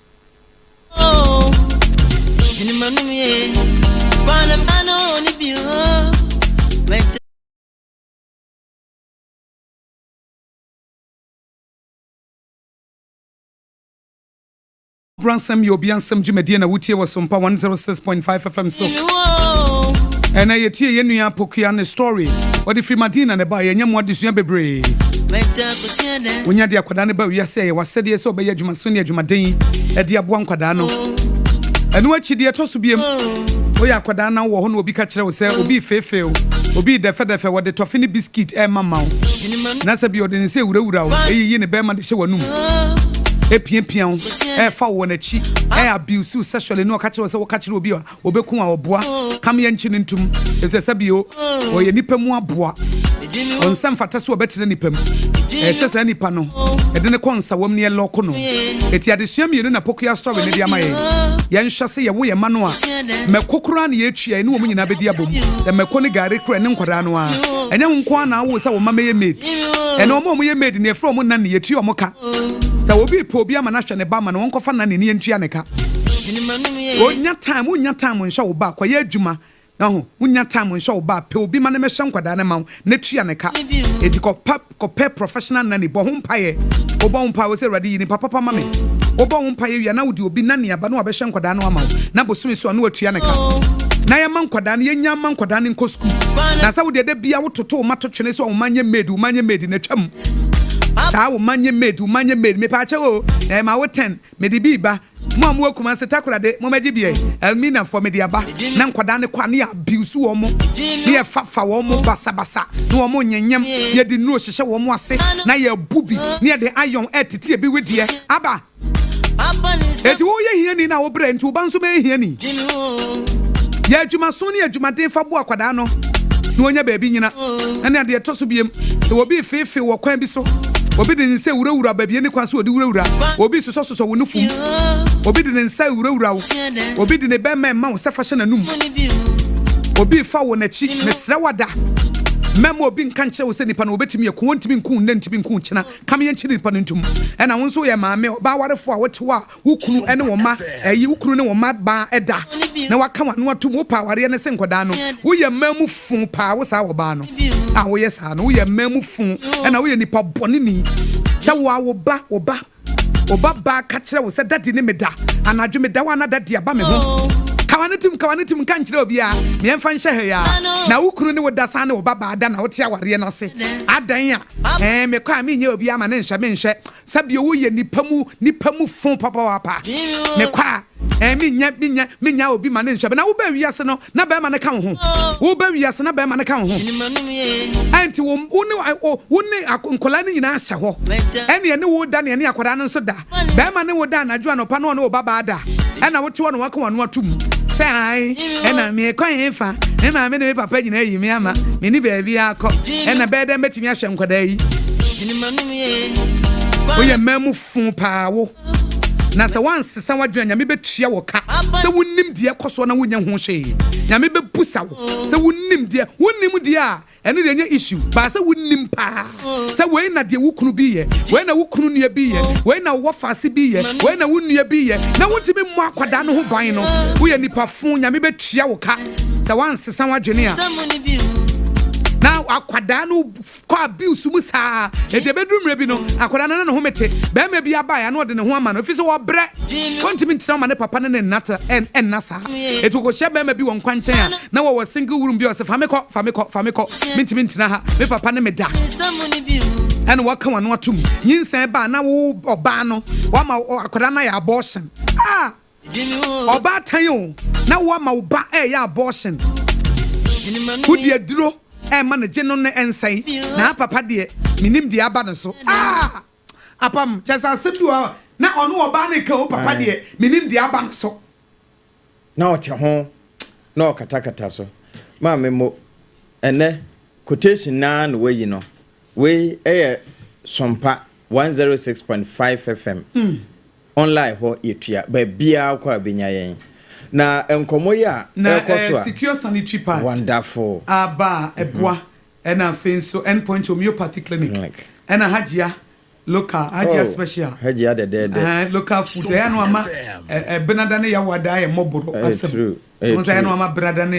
Oh, Bransam Yobiansam Jimedie na wutie wa Sompa 106.5 FM so. Ena yetie yenua pokua ne story. Odi free Madina ne ba yenya mo adesua bebre. Wonya de akwada ne ba wiase ye wasede so be adwuma so ne adwuma den e de aboa nkwada no. Enu akide to so biem. Oya akwada na wo ho na obi ka kire wo se obi fefeo. Obi defe wo de tofe ne biscuit e mama wo. Na se bi odi ne se wurawura wo. Eyi ne be ma de hye wanum. Epian fa wo na chi abuse sexually no ka kire se wo ka kire obi a obeku a oboa kam ye nchi ntum ese sabio o ye nipa mu aboa on sam fata so obetere nipa mu sesa nipa no e de ne konsa wom ne loko no eti adesua mienu na pokua story ne dia maye ye nhwase ye wo ye ma no a mekokora na ye twa ne wo nyina bedi abom se meko ne gare kra ne nkwara no a enye nko na wo se wo mama ye mate ene omo ye mate ne from na ne ye twa omoka sa obi po obi ama na hwe ne ba ma no wonkofa na ne ne ntua ne ka unya time nsha wo ba kwa ye adwuma na ho unya time nsha wo ba pe obi ma ne mehye nkwada ne ma ne tua ne ka edi ko professional na ne bo ho mpaye obo ho mpaye wo se radi ni papa ma me obo ho mpaye wi na wodi obi na ne aba na wo behye nkwada ne ama na bosumi so na watua ne ka na ye man nkwada ne nya man nkwada ne nko school na sa wo de bia wo toto ma to twene so wo manye made na twam sa wo manye made me pa che wo ma wo 10 me di biba mo akuma se takura de mo maji bie elmina for me di aba na nkwada ne kwa ne abuse wo mo ne ye fafa wo mo basa ne wo mo nyanyam ye di no hihye wo mo ase na ye bubi ne ye de iron etete bi wedie aba eti wo ye hiani na wo bre nti wo banso me hiani ye adwuma so ne adwuma den fa bo akwada no no onya baabi nyina na ne de to so biem se wo bi fefe wo kwan bi so obi de nse wurawura baabi ne kwan so odi wurawura obi soso wo nufum obi de nse wurawura obi de ne be ma wo se fa hye nanum obi fa wo na chi ne srewada memo obi nkan kye wo se nipa no obetimi ye ko ntimi nku nna ntimi nku kyena kam ye nkye nipa no ntum ena wo nso ye maame ba warefo a wotewa wukunu ene wo ma eyi wukunu ne wo ma ba eda na waka wa no atum wo pa ware ne se nkoda no wo ye mamu fun pa wo sa wo ba no a wo ye sa no wo ye mamu fun ena wo ye nipa bone ni se wo ba ba ka kire wo se dadi ne meda anadwo meda wa na dadi aba me ho ka kawanitim kan kyerɛ obi a me emfa nhye he ya na wukunu ne wodasa ne wo baba ada na wote aware no se adan a me kwa me nye obi ama ne nhye sabi wo ye nipa mu fon papa wapa me kwa minya obi ma ne nhye na wo ba wiase no na ba ma ne ka ho wo ba wiase na ba ma ne ka ho anti wo ne nkola ne nyina ahye ho ene ne wo da ne akwada no so da ba ma ne wo da anadwo anopa no ne wo baba ada ena wo te wo no waka wano atum say ai ena me kwan efa me ma me ne papa nyina yi me ama me ni ba bi akọ ena be da metimi ahye nkwada yi wo ye mamu fun paawo na se once se wadwena nyame betua wo ka se wonnim de ekoso na wonya ho hwe nyame bebusa wo se wonnim de a ene de nya issue ba se wonnim pa se we na de wukunu bi ye we na wukunu nua bi ye we na wo fase bi ye we na wonnua bi ye na wontimi mo akwada no ho ban no wo ye nipa fun nyame betua wo ka se once se wadwena now akwada no ko abuse mu saa ete bedumre bi no akwada no na ho mete be ma bi aba ya no de ne ho ama no fi so wo bre kontimi ntina ma ne papa ne nata en nasa etu ko hye be ma bi won kwanchen a na wo single room bi o se fameko mintimi ntina ha me papa ne me da and what kan wano atum nyinsan ba na wo oba no wa ma akwada na ya abortion oba tan yo na wo ma oba ya abortion kudi aduro man jeno ne ensai na papa de minim de aba no so apam chasa sebi wa na ono oba ne ka o papa de minim de aba no so na ote ho na okatakata so ma memo ene quotation na no we no we Sompa 106.5 FM online ho yetua ba bia kwa benya yen na enkomo ya Akosua secure sanitary part wonderful aba eboa ena fenso endpoint homeopathic clinic ena hajia local hajia special hajia de local food ya no ama benada ne ya wada ya Mọ́borọ Asem mo say no ama brada ne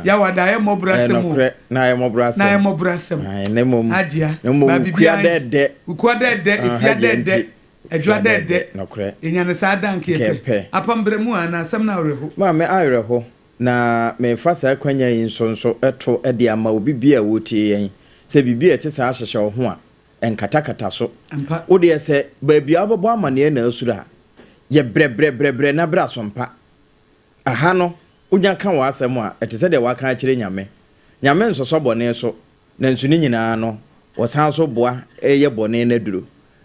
ya wada ya Mọ́borọ Asem na ya Mọ́borọ Asem na mom hajia ba bibia de ukwa de ifia de edwa de nokre enyane sa dank ye apambre mu ana asem na oreho ma me ayereho na me fasa kwanya yin sonso eto ede ama obi bia wotie yen se bibia etese ahyehe ho a enkatakata so wo de se ba bia abobo amane na asura ye bre na bra Sompa aha no unya kan wa asem a etese de wa kan kire nyame nsoso bone so na nsuni nyina no wo san so boa eye bone na duro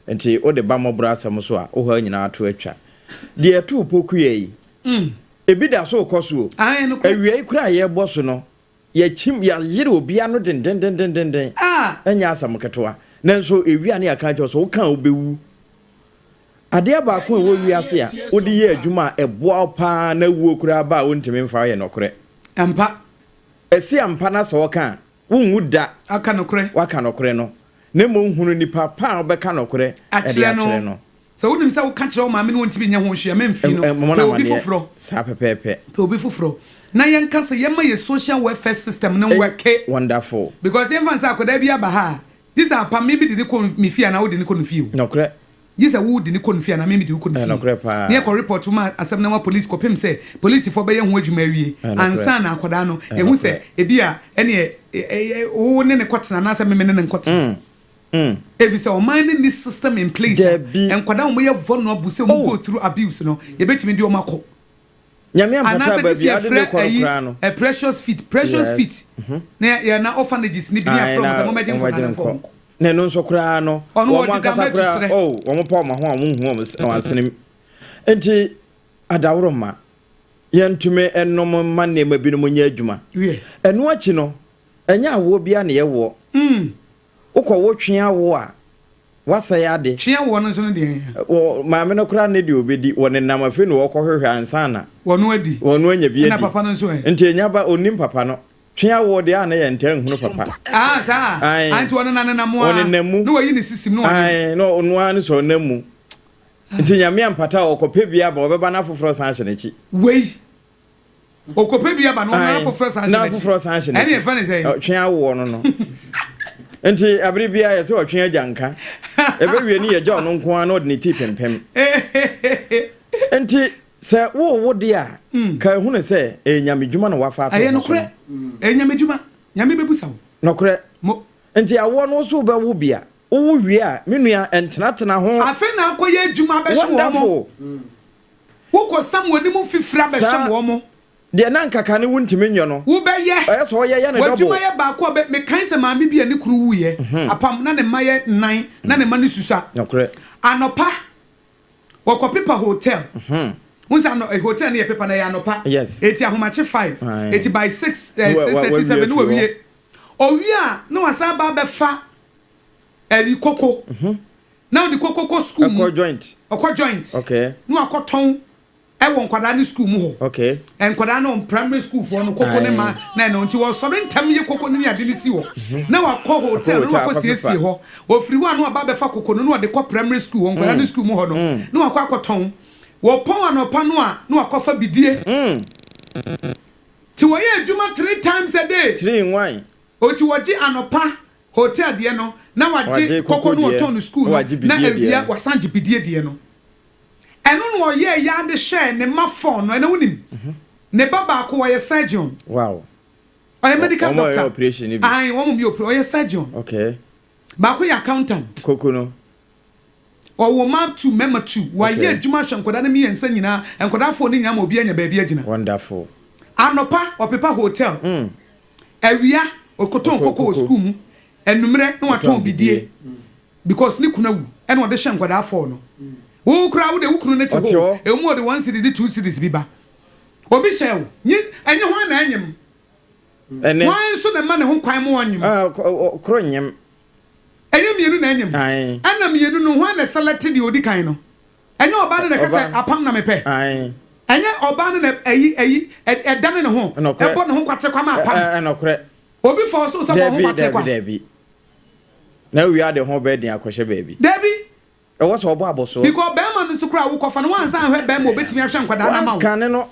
enti o de ba Mọ́borọ Asem so a o ha nyina ato atwa de eto poku yi ebi da so koso awie kura ye boso no ye chim ya yire obi ano den enya asam ketoa nanso ewia ne aka cho so kan obewu ade ba ko wo wiase a o de ye adwuma eboa pa na wuo kura ba o ntimi mfa ye nokore ampa esi ampa na so kan wunwu da aka nokore waka nokore no ne mo hunu nipa pa obeka nokore akire no so wonim sa wo ka kire o ma me no ntimi nya ho hwia memfi no pe obi foforo sa pepepe pe obi foforo na yen kan se yema ye social welfare system no work wonderful because yen fancy akoda bia ba ha this are pa me bi de ko mi fia na wo de ne ko no fie nokore yes a wo de ne ko no fie na me bi de ko no fie nokore pa ne ko report ma asem na police ko pem se police fo be ye ho adwuma awie ansa na akoda no ehu se e bia ene wo ne kotena na asem me ne nkotena if you say o mind in this system in place and kwada o ye vulnerable say o go through abuse no ye betimi di o mako nyame ampata ba bia de ko kra no a precious feet na ya na orphanages ni bi na from say mo meje ko na no so kra no o mo kasa kra o mo pa ma ho a mo hu o asenem enti adawro ma yentume enom ma ne ma bi no nya adwuma eno achi no enya awo bia na ye wo ukọ wo twea wo a wasa ya de twea wo no so no de wo maame no kura ne de obedi wo ne nam afi no wo kọ hwehwe ansana wono adi wono anya bi adi na papa no so enti enya ba onim papa no twea wo de ana ye ntan hunu papa sa anti wono na na mo a no wayi ne sisim no no onu an so namu enti nyame ampata wo kope bia ba obeba na foforo san hye nechi wei okope bia ba no na foforo san hye nechi na foforo san hye nechi ene e fa ne say twea wo no enti abribia ye se otwe agyanka ebe wie ni ye ja ono nko an odni ti pempem enti se wo dia ka hu ne se enyamedwuma na wafa ato aye no kure enyamedwuma nyame bebusa wo no kure mo enti awo no so be wo bia wo wie a menua entenatena ho afa na akoye adwuma be hwe wo mo wo ko sam woni mu fifira be hwe wo mo de na nkaka ne wuntime nyo no wo be ye so wo ye ne double wadwuma ye ba ko be me kan se maame bia ne kuru wuye apam na ne maye nan na ne ma ne susa no kure anopa Wakopipa hotel. Unsa no hotel near paper na ya anopa. Yes. Eti ahomache 5. Eti by 6:37 no wie. Owia no wasa ba be fa eri koko. Now the koko school mu. Akwa joint. Okay. No akoton e won kwada ni school mu ho. Okay. En kwada no primary school for no koko ne ma na no nti wo so ntam ye koko ni ade ni si ho. Na wakọ hotel no wakọ siesie ho. Wo free one no aba be fa koko no de kọ primary school won kwada ni school mu ho no. No wakọ akoton. Wo pon anopa no a no wakọ fa bidie. Ti wo ye adwuma 3 times a day. 3 in 1. Oti woji anopa hotel de no na waje koko no oton no school no na awia wasanji bidie de no. Eno no ye ya de share ne ma phone no ena wonim ne baba ko ye surgeon. Wow. Oye medical doctor. Operation ibi. Ai wo mo bi oye surgeon. Okay. Ba ko ye accountant. Koko no. Wo map 2 mema 2 wa ye adwuma hwankoda na me yensa nyina enkoda fo ni nyina ma obi anya ba bi agina. Wonderful. Anopa opepa hotel. Awia okoton koko school mu enumere na waton bidie because ni kuna wu ena ode hye nkoda fo no. Wo kura wo de wo kunu ne te ho e mu ode 1 cedi 2 cedis biba obi hye wo nyi enye ho na anyem ene wan so na ma ne ho kwan mo anyem kro nyem enye mienu na anyem ana mienu no ho na select de odi kan no enye oba ne kase apam na mepe enye oba ne eyi edane ne ho ebo ne ho kwate kwa ma apam enokre obi for so ho kwate kwa Debi na we are the ho bed in akoshe baby Debi e was obo aboso because be man so kra wo kofa no wan san hwe be ma obetimi ahwe nkwada na ma wo scan no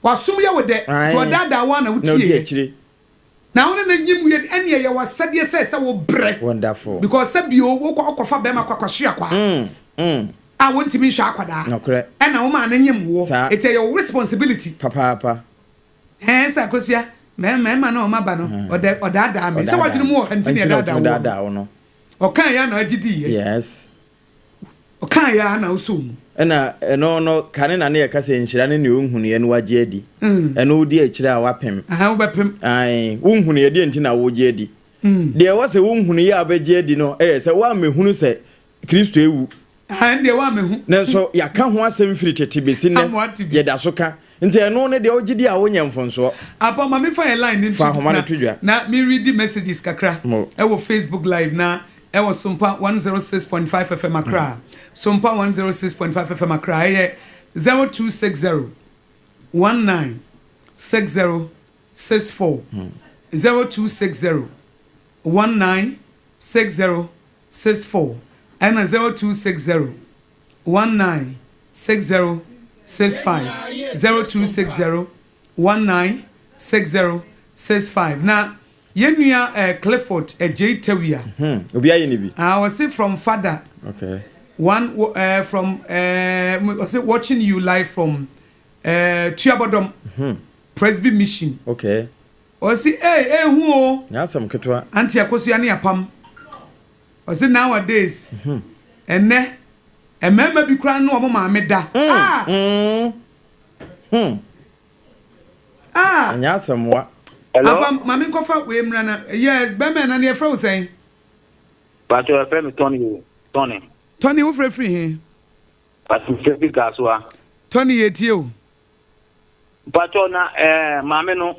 wasum ye wode to dada wa na wutie na wona na nyim ye ene ye wasade se wo bre wonderful because sabio wo kofa be ma kwakwahwe akwa a wontimi hwe akwada no kre e na wo ma na nyim wo it's your responsibility papa sa Akosua me ma na o ma ba no odada me se wadwene mu o hantini dada wo no o kan ya na agidi ye yes o kan ya na usum ena no kane na ne kase nhira ne ohunu ye no wage adi ena odi akire a wapem wo bepem ai ohunu ye de ntina woge adi de wase ohunu ye abage adi no se wa mehunu se Kristo ewu de wa mehu na so ya ka ho asem firi tete besi ne ye da so ka nti eno ne de ogidi a wonya mfonso apa ma me fa a line into na me read the messages kakra e wo Facebook live na e wo Sompa 106.5 FM Accra Sompa 106.5 FM Accra 0260 196064 0260 196064 and 0260 196065 0260 196065 na yenua Clifford Ejtawia obi aye ni bi I was say from father okay one from was it watching you live from Tuabodom Presby Mission okay was say hu o nya sam ketwa anti Akosua ne apam was say nowadays enne emema bi kra no omo ma me da nya sam wa Aba mami kofa we mrana yes be me na ne frɛ wo sɛn But your friend Tony wo frɛ he but you Akosua Tony yetie o but na maame no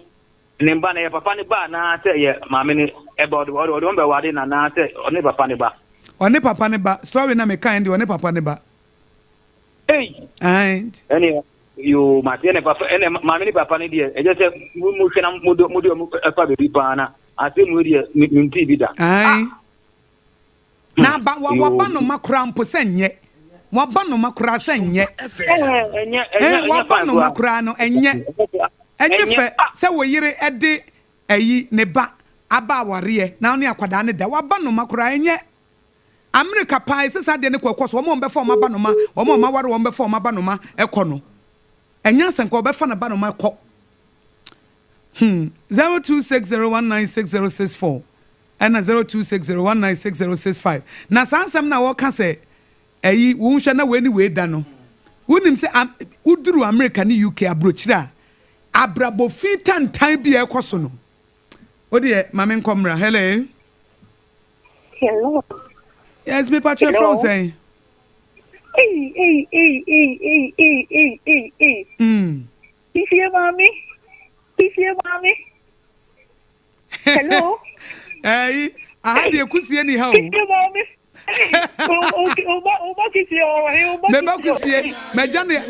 ne ba na papa ne ba na sɛ ye maame ne about the one be wade na sɛ one papa ne ba one papa ne ba sorry na me kind one papa ne ba hey and any you Martin papa ene maame ni papa ni de e je se mu kena mu pa be pa na ate mu de nti bi da ai na ba wa ba no makura mpo senye wa ba no makura senye wa ba no makura no enye fe se wo yire ede ayi ne ba aba aware na no akwada ne da wa ba no makura enye America pa ise sa de ne kwekọ so wo mo be fa o ma ba no ma wo mo ma ware wo be fa o ma ba no ma ekono enya senko obefa na ba no makọ 0260196064 and 0260196065 na sansam na wo ka se eyi wo hwe na we ni we da no wonim se uduru America ni UK abrochira abrabo fitan tan bi ekoso no odi mame nkomra hello yes me patch frozen Hey. Is your mommy? Hello? Hey, I had the kusi anyhow. Is your mommy? Never kusi.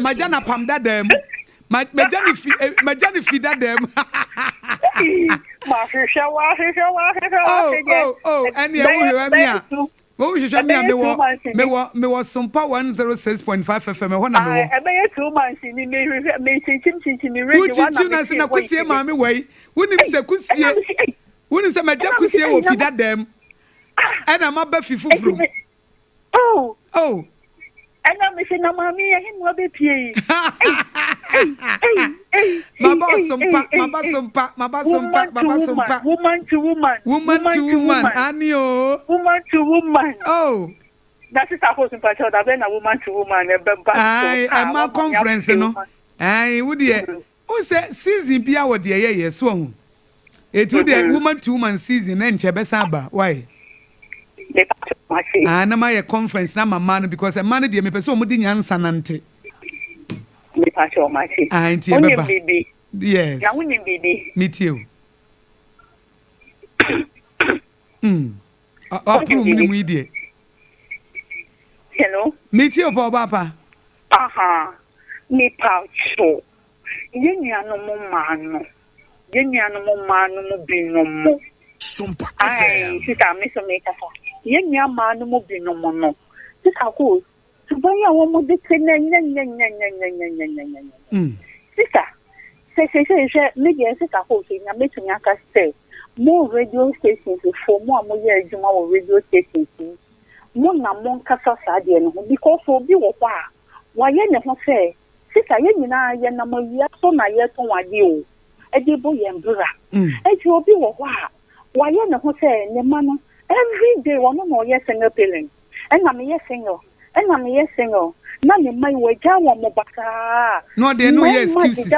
Majana pamda dem. Majani fida dem. Oh, and you oh, you should me was Sompa 106.5 FM. I bet 2 months in me which is na kusie mami way. Wouldn't say kusie. Wouldn't say my jacusie will feed that them. And I'm a buffy from. Oh. And I'm missing a mammy and him will be pay. Woman to woman. Anio. Woman to woman. Oh. That is a person patrol. I've been a woman to woman. Aye, I'm a conference, no. Aye, would you? Who said season be our dear? Yes, one. It would be a woman to woman season and Chebesaba. Why? Na my conference na man because a man dey me person mo di nyansa nante. Me pacho machi. Auntie beba. Yes. Ya woni bibi. Meet you. Approve me mu idie. Hello. Meet you papa. Aha. Me pacho. Yenyanu mo manu. Yenyanu mo manu mo binomo. Sompa Ai, sita me so me kasa. Yenya manu mo binomo no. Sita ko. Tubanya wo mo de tena nya. Sita. Se me ye sita ko se nya me tunya ka say. Mo radio stations for mo ye adwuma wo radio stations. Mo na mo kasa sa de no because obi wo kwa. Wa ye ne ho say. Sita ye nyina ye na mo ye so na ye ton wade o. Ede bo ye mbura. Eti obi wo kwa. Wa ye ne ho say ne ma no every day one no yes single parent. And I'm yes single. Na me mai waja wo mo baka. No there no excuses.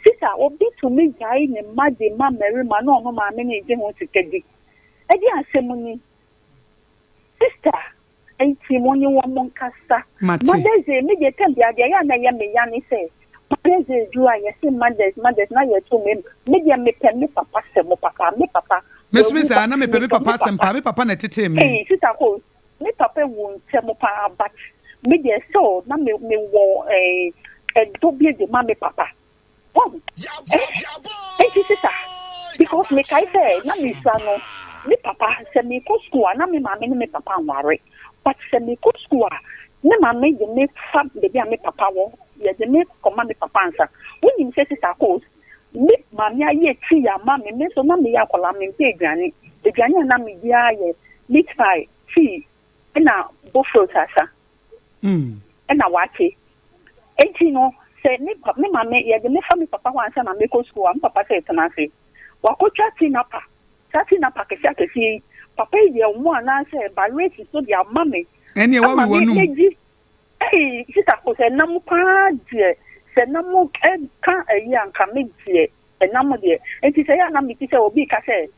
Sister, obi to me jai ne ma de ma Mary ma no ma me ne je ho tikedi. E di asem ni. Sister, enti mo ni wo mo nkasa. Madeze me de tem dia ya na ye me ya ni say. Madeze ju aye say madeze na ye to me de me pe me papa se mo papa me papa. Miss na me pe me papa se mpa me papa na tete me. Eh, sister ko me papa won se mo pa but me de so na me wo dobie de ma me papa. Oh. Sister, because me kai say na me sa no me papa se me ko school na me ma me papa nware. But se me ko school me ma me de me fa de bia me papa wo ye de me command me papa ansa. When you say sister ko me ma me aye ti ya ma me so na me ya kola me pe aduane na me dia ye meat pie tea na buffalo sasa na wache enti no se me ma me ye de me fa me papa wansa na me ko school am papa say tena se wa ko chati na pa ke si papa ye mo na se ba rate so dia ma me eni e wa we wonu eh sita ko se na mo pa die se na mo ka eyi anka me die na mo die enti se ya na me ti se obi ka se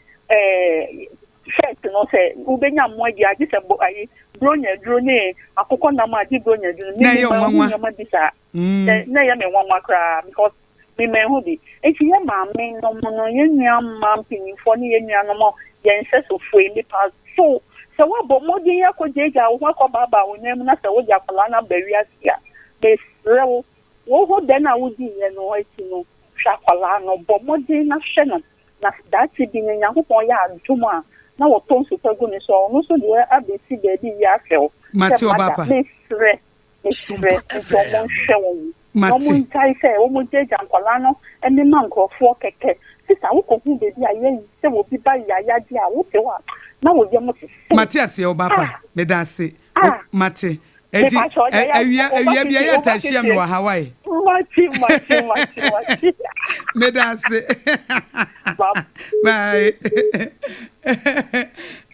no se ubenya mo agi agi se bo ayi bronya drone akoko na ma agi bronya drone na ye nwanwa ma bisa na ye me nwanwa kra because me me hu bi enti ye ma me no mo no ye nua ma mpini fo ni ye nua no mo ye nse so fo ni pa so se wa bo mo din ya ko jeja wo ko baba wo nem na se wo ja kwala na bawi asia be rewo wo ho de na wo di ye no eti no sha kwala no bo mo din na hye no na dati bi nya nkopon ya aduma na wo ton so tagu ni so no so de abesi baby ya feel Matthew papa misre so mo hye wo mo ntai se wo mo jeja kwala no eni ma nkrofo keke sisa wo ko hu baby aye se wo bi ba ya di a wo te wa na wo je mo Matias ye papa me da se mate eti awia bia ya tashia me wa Hawaii Machi. me dance bye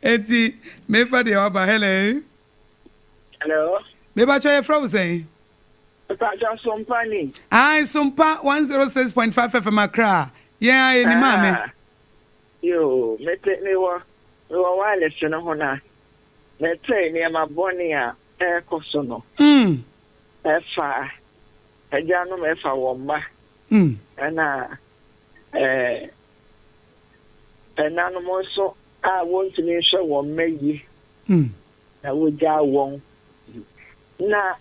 eti me fa de wa ba hello me ba cho ye frozen Sompa ni. ai Sompa 106.5 FM Accra yeah ni mame Yo, mete ni wa wale shona hona. Mete ni maboni ya ekoso no. Efa ejanu mefa womba. Ana enanu mo so a won't ni hwe wo meyi. Na wo ja won. Na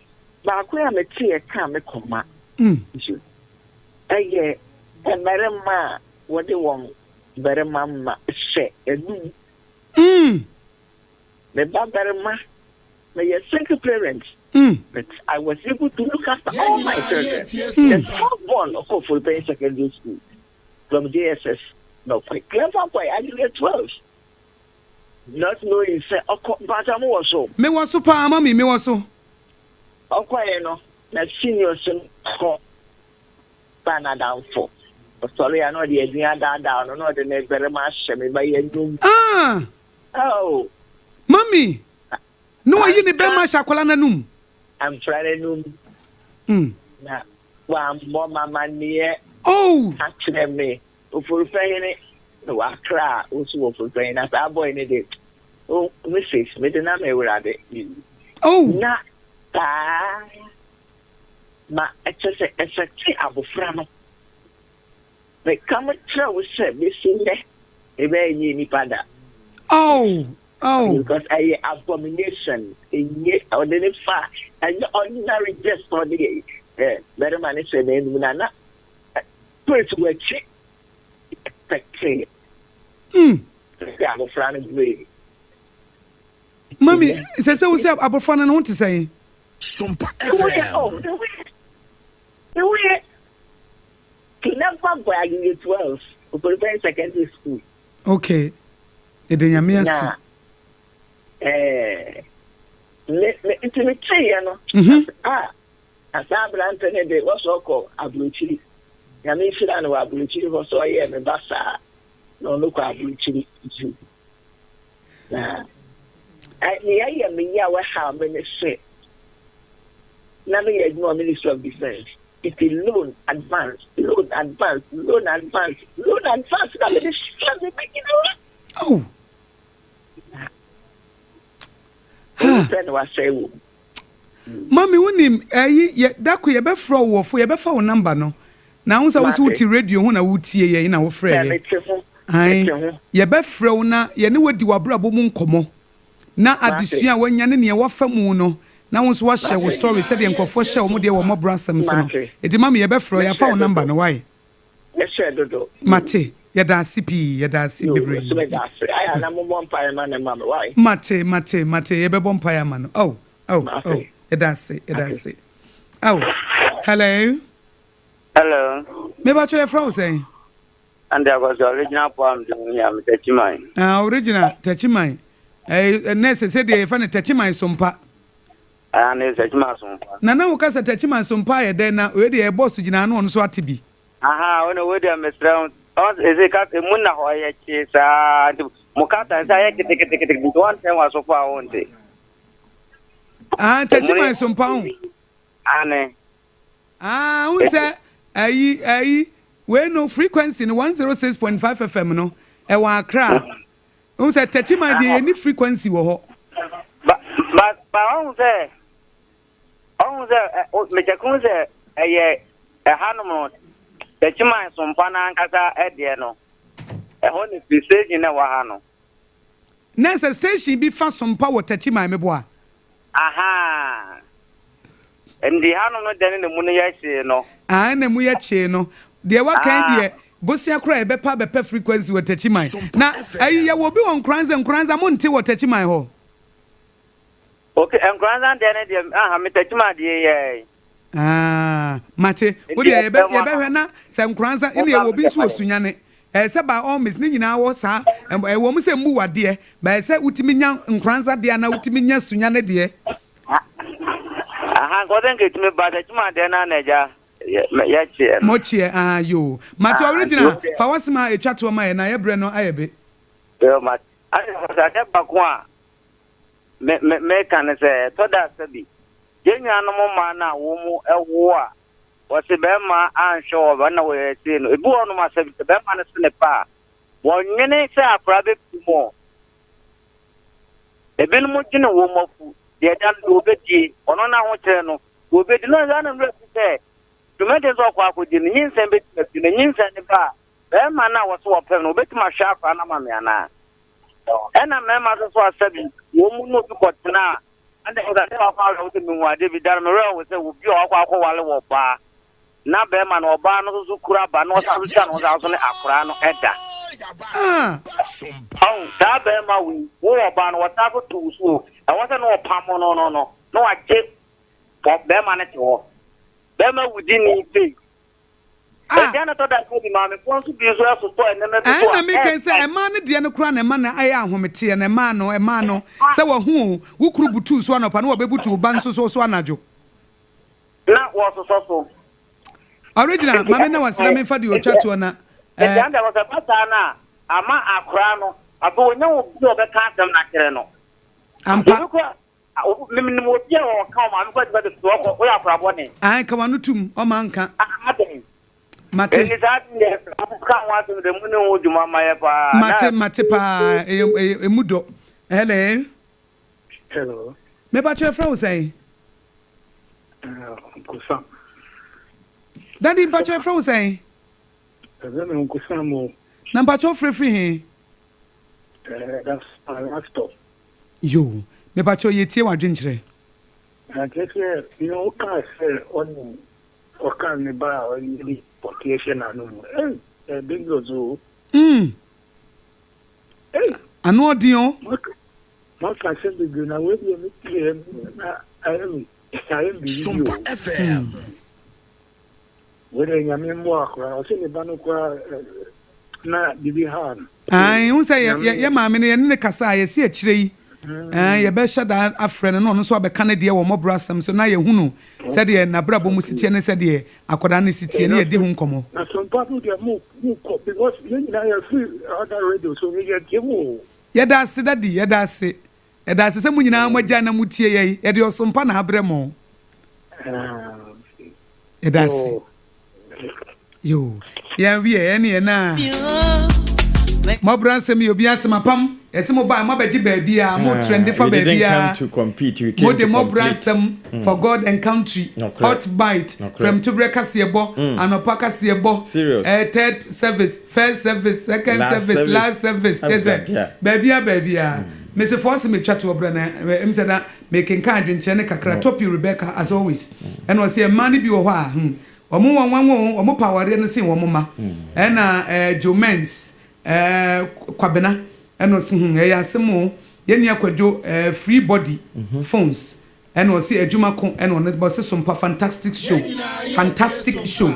ba ko ya mete e ka me koma. Eye emerema wo de won very mama she enu the babarma my second parent but I was able to look after all my children. The top one of full pay secondary school from JSS no quite clever boy I did 12 not knowing say but I'm also me was so pa mama me was so okay no na senior son ko bana down for sorry, I know the idea down, no, the next very much. Me by you. Oh, mommy. No, you need be my shakola na num. I'm trying num. Na, one more mama near. Oh, actually, me. For paying it, no, I cry. Also, for paying as our boy in it. Oh, Mrs. Me the name where are they? Oh, na, ma, it's a abu frama. They come and tell us, this in there, a very needy pada. Oh, because I abomination in yet or the far and ordinary just for the better man is a name, Nana. First, we're check. Mommy, says so. What's up? Abofana, I want to say. Sompa FM. The way. Never Aboagye 12 for prepare secondary school. Okay. Edenya miasi. It's me tell no. Asabra Anthony de was oko abluchiri. Ya me fira no abluchiri ho so ye me basa. No no ko abluchiri. Na. Ai me ya wa ha me se. Na me ye no Ministry of Defense. It's a loan advance. That oh. Mommy, when that could be fro for your befa number no. Now I was with radio when I would see ye in our friend. Aye, ye befro na ye ne wadi wabrabo mu nkomo. Na adesua wanyane ne ye wafa mu no. Na won so wa share wo story said the nkofo share wo de wo Mọ́borọ Asem so no edi mama ye be fro ya fa wo number no why ye share dodo mate ye da CP ye da CP bebre I na mo bonfire man na mama why mate ye be bonfire man oh ye da say oh hello me ba cho ye fro say and there was the original poem me Techimai original Techimai nurse said the fa na Techimai Sompa and is Sompa. Nana wo kasa Techimai Sompa ye den na we de boss gina no no so atibi. Aha, when we dey Mr. Is it cat munna ho ye chi sa mukata sa ye kete one time was so far on day. Techimai Sompa. Ane. Who say ayi we no frequency no 106.5 FM no e wa Accra. Who say Techimai dey any frequency wo ho. But on say me chekun say eye hanom Techimai Sompa na nkasa e no e ho ni stage na wa ha no Nessa station bi fa Sompa wo Techimai me boa aha ndi hanom no den ne mu no ya chi no na mu ya chi no de wa kan de bosia kra e be pa frequency wo Techimai na ayi ya wo bi won nkranza mo nte wo Techimai ho. Okay, and grandson then me Techimai dey mate wo de ye be hwe se nkranza ine ye obi so osunyane se ba almost ni nyina wo sa wo mu se mbu wade ba se utimi nya nkranza de na utimi nya sunyane de Aha, go then get me but chima de na neja. Ya che. Mochie ayo. Mate original. Fa wasema etwa to ma ye na ye bre no ayebe. Yo mat. I was back one. Me can say to that sabi. Yenya no mo ma na wo mu ewo a. Wo se be ma an show ba na we ti no. Ebu ono ma sabi be ma na se ne pa. Wo nyene se akra be mo. Ebe no mo gine wo mo fu. De dan do be di. Ono na ho kire no. Wo be di no za na mre se. Tumete zo kwa ko di nyin se be ti ne nyin se ne ba. Be ma na wo so wo pe no be ti ma sha fa na ma me ana. Ena me ma so asabi wo mu no bi kotena ande o da te wa fa wo te mi wa de bi dar me re wo se wo bi o akwa wale wo ba na be ma na oba no so kura ba no sa so ne akura no eda da be ma wo oba no wata ko tu so e wo se no pam no wa je be ma ne te wo be ma wudi ni fe Ejana to da ko bi ma me ko so bi so aso to ene me bi na me kan say e ma ne de ne kura na ma na aye ahomete na ma no say wo hu wo kuru butu so anopa na wo be butu ba nso so anajo na wo so original ma me na wasira me fa de o chat na ejanda wo se pata na ama akura no ato onya wo bi o be ka asem na kire no ampa me mo bia wo ka ma me ko de so ko ya akura bo ne ai ka wanu tum o ma nka Mate. Mate pa emudo. Hello. Hello. Me ba che fra usai. Akosua. Daddy ba che fra usai. Me Akosua mo. Na ba che free he. That's my laptop. Yo, me ba che yetie wadwenkyere. I guess you know can say on or can me ba on occasion anu big lozo anu odion ma ka se de na we bi na I Sompa FM we de nyame mo akwa o se ne ba no kwa na bibi han ai un say ye ma me ne kasa ye se akire yi ye be shada afrene no so be kan de wo Mọ́borọ Asem so na ye hunu se de na brabo mu sitie ne se de akoda ne sitie ne ye de hu nkomo na some people dey move because you na you feel other radio so we get you ye da se daddy ye da se se mu nyina magya na mutie ye de osompa na abremo ye da se yo ya wie ye ne na Mọ́borọ Asem ye obi asemapam Esimo ba ma beji baby a mo trend for baby a to compete we came to Mọ́borọ Asem for God and country hot bite from to break kasebo anopa kasebo third service first service second service last service baby a me se force me chat obra na em say that making card dwenche ne kakra top you Rebecca as always and was say man bi wo ho a omo power ne sin wo ma na Jomens kwabena eno si ya asemo ye nia kwadwo free body phones eno si adwuma ko eno ne bo se Sompa fantastic show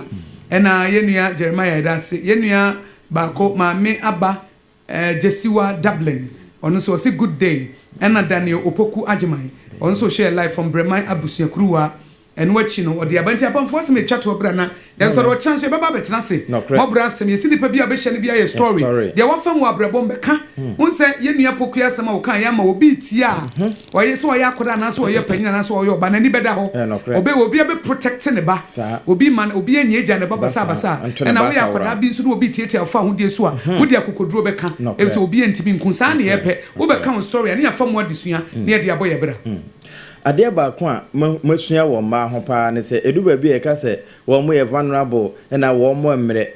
ena ye nia Jeremiah dase ye nia ba ko maame aba Jesiwa Dublin ono so si good day ena Daniel Opoku Ajiman ono so share live from Bremai Abusia Kruwa and watching no the abanti apam force me chat obra na ya so ro chance baba betena se Mọ́borọ Asem ye sini pa bia be hye ne bia ye story de wa fam wa brebo mbeka un se ye nua poku Asem a wo kan ya ma obi tia oye so oye akoda na so oye panyina na so oye oba na ni beda ho obi be protect ne ba obi man obi anya eja ne baba basa na wo ya akoda bi nso obi tietia fa ho die so a wo de akokoduro beka e so obi antimi nkunsa na ye pe wo be kan story na ya fam wa disua na ye de aboye bra ade ba ko a masua wo ma ho pa ne se edu ba bi e ka se wo mo ye vulnerable na wo mo mmre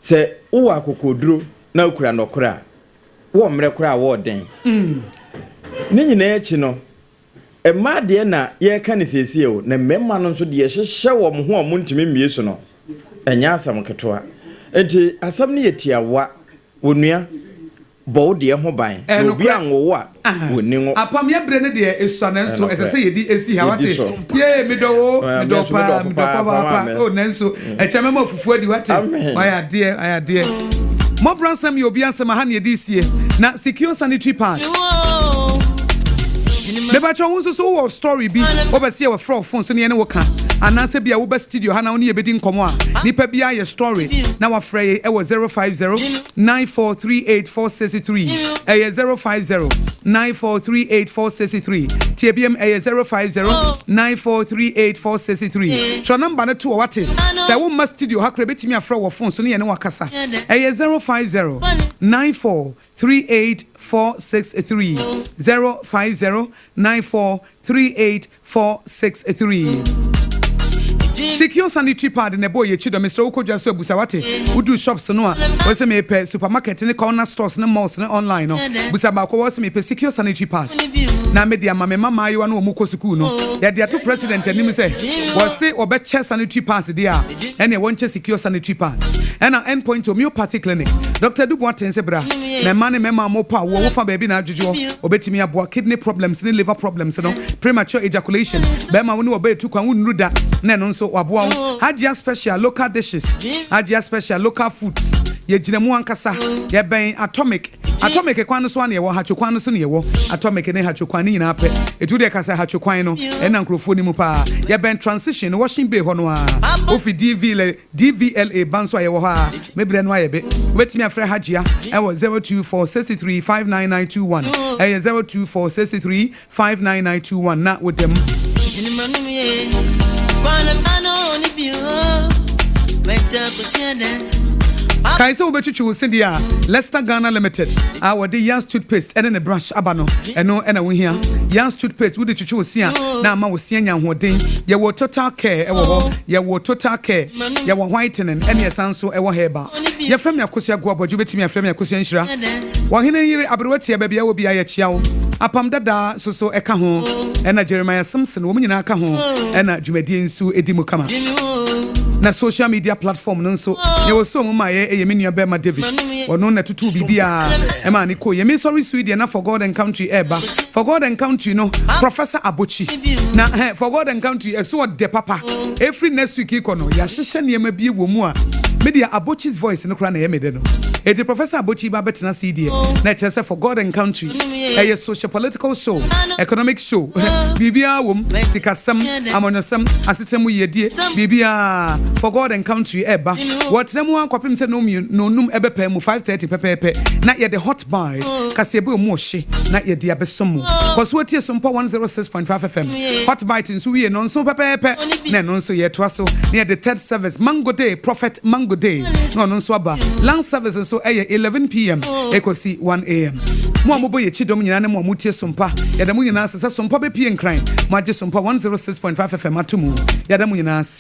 se wo akokoduro na okura nokura wo mmre kura wo den ni nyina echi no e ma de na ye ka ne sesie o na memma no so de ye hyehye wo mo ho mo ntimi mmie so no enya asam ketoa enti asam ne yetiawa wonua bo de ho ban obi anwo a woni ngo apam ye bre ne de esuanenso esese yedi esi ha wate ye medo pa o nenso echeme ma fufu adi wate aya de Mọ́borọ Asem ye obi asem ha ne yedi sie na secure sanitary pads Beba cho won so wo story bi obese e wo phone so ne ne wo ka ananse bia wo ba studio ha na wo ne yebedi nkomo a nipa bia ye story na wa frey e wo 05094384663 e 05094384663 TBM e 05094384663 cho number na to wate say wo ma studio ha kra betimi afra wo phone so ne ne wakasa e 05094384663 05094384663 Secure sanitary pad ne boy echi do Mr. Okodwa so busawate udu shops no a we say me pe supermarket ne corner stores ne malls ne online no busaba ko we say me pe secure sanitary pads na me dia mama ayo na omuko school no ya dia to president anim say we say obe che sanitary pads dia ene won che secure sanitary pads and endpoint homeopathy clinic Dr. Duboaten se bra na mane mema mo pa wo fa ba bi na adwojo obetimi aboa kidney problems ne liver problems no premature ejaculation be ma woni obe tu kwan wonu da na no nso waboa Hajia special local dishes Hajia special local foods ye jinemu ankasa ye ben atomic kwan no so an ye wo hachokwan no so ne ye wo atomic ne hachokwan ni nyina pe etu de kasa hachokwan no ena nkrofo ni mu pa ye ben transition washing bay ho no a ofi DVLA banso ye wo ha mebre no ayebe obetimi afre Hajia e wo 024635991 e 024635991 na with them Kaisa ubechuchu sindia Leicester Ghana Limited our the Young's toothpaste and then a brush abano eno ena we here Young's toothpaste with the chuchu sia na ama wo sia nya hoden ye wo total care e wo ho ye wo total care ye wo whitening and ye sanso e wo heba ye frem Akosua go aboju betimi afrem Akosua nhira wo hene yire abrewati ya bia wo bia ye chiawo apam dada so eka ho ena Jeremiah Simpson wo nyina aka ho ena dwumadi nsu edimu kama na social media platform no so ye wo so mama ye me nua be ma David ono na tutu bibia e ma ni ko ye me sorry Sweden na for God and country eba for God and country no Professor Abochi na for God and country so de papa every next week ikono ya hyehye ne ma bie wo mu a media Abochi's voice no kra na ye me de no eti Professor Abochi ba betina CD na chese for God and country a social political show economic show bibia wom sikasam amonosam asetemu yedie bibia for God and country eba what them one kwapem se no num ebepa mu 5:30 pepepe na ye the hot bite kase ebe mu hye na ye de abesom koso tie Sompa 106.5 FM hot bite nso wie no nso pepepe na no nso ye toa so na the third service Mango Day Prophet Mango Day no nso aba long service nso 11 p.m. ekosi 1 a.m. mo amobo ye chidom nyina ne mo mutie Sompa ya da mu nyina se Sompa be pie nkran mo age Sompa 106.5 FM atumu ya da mu nyina se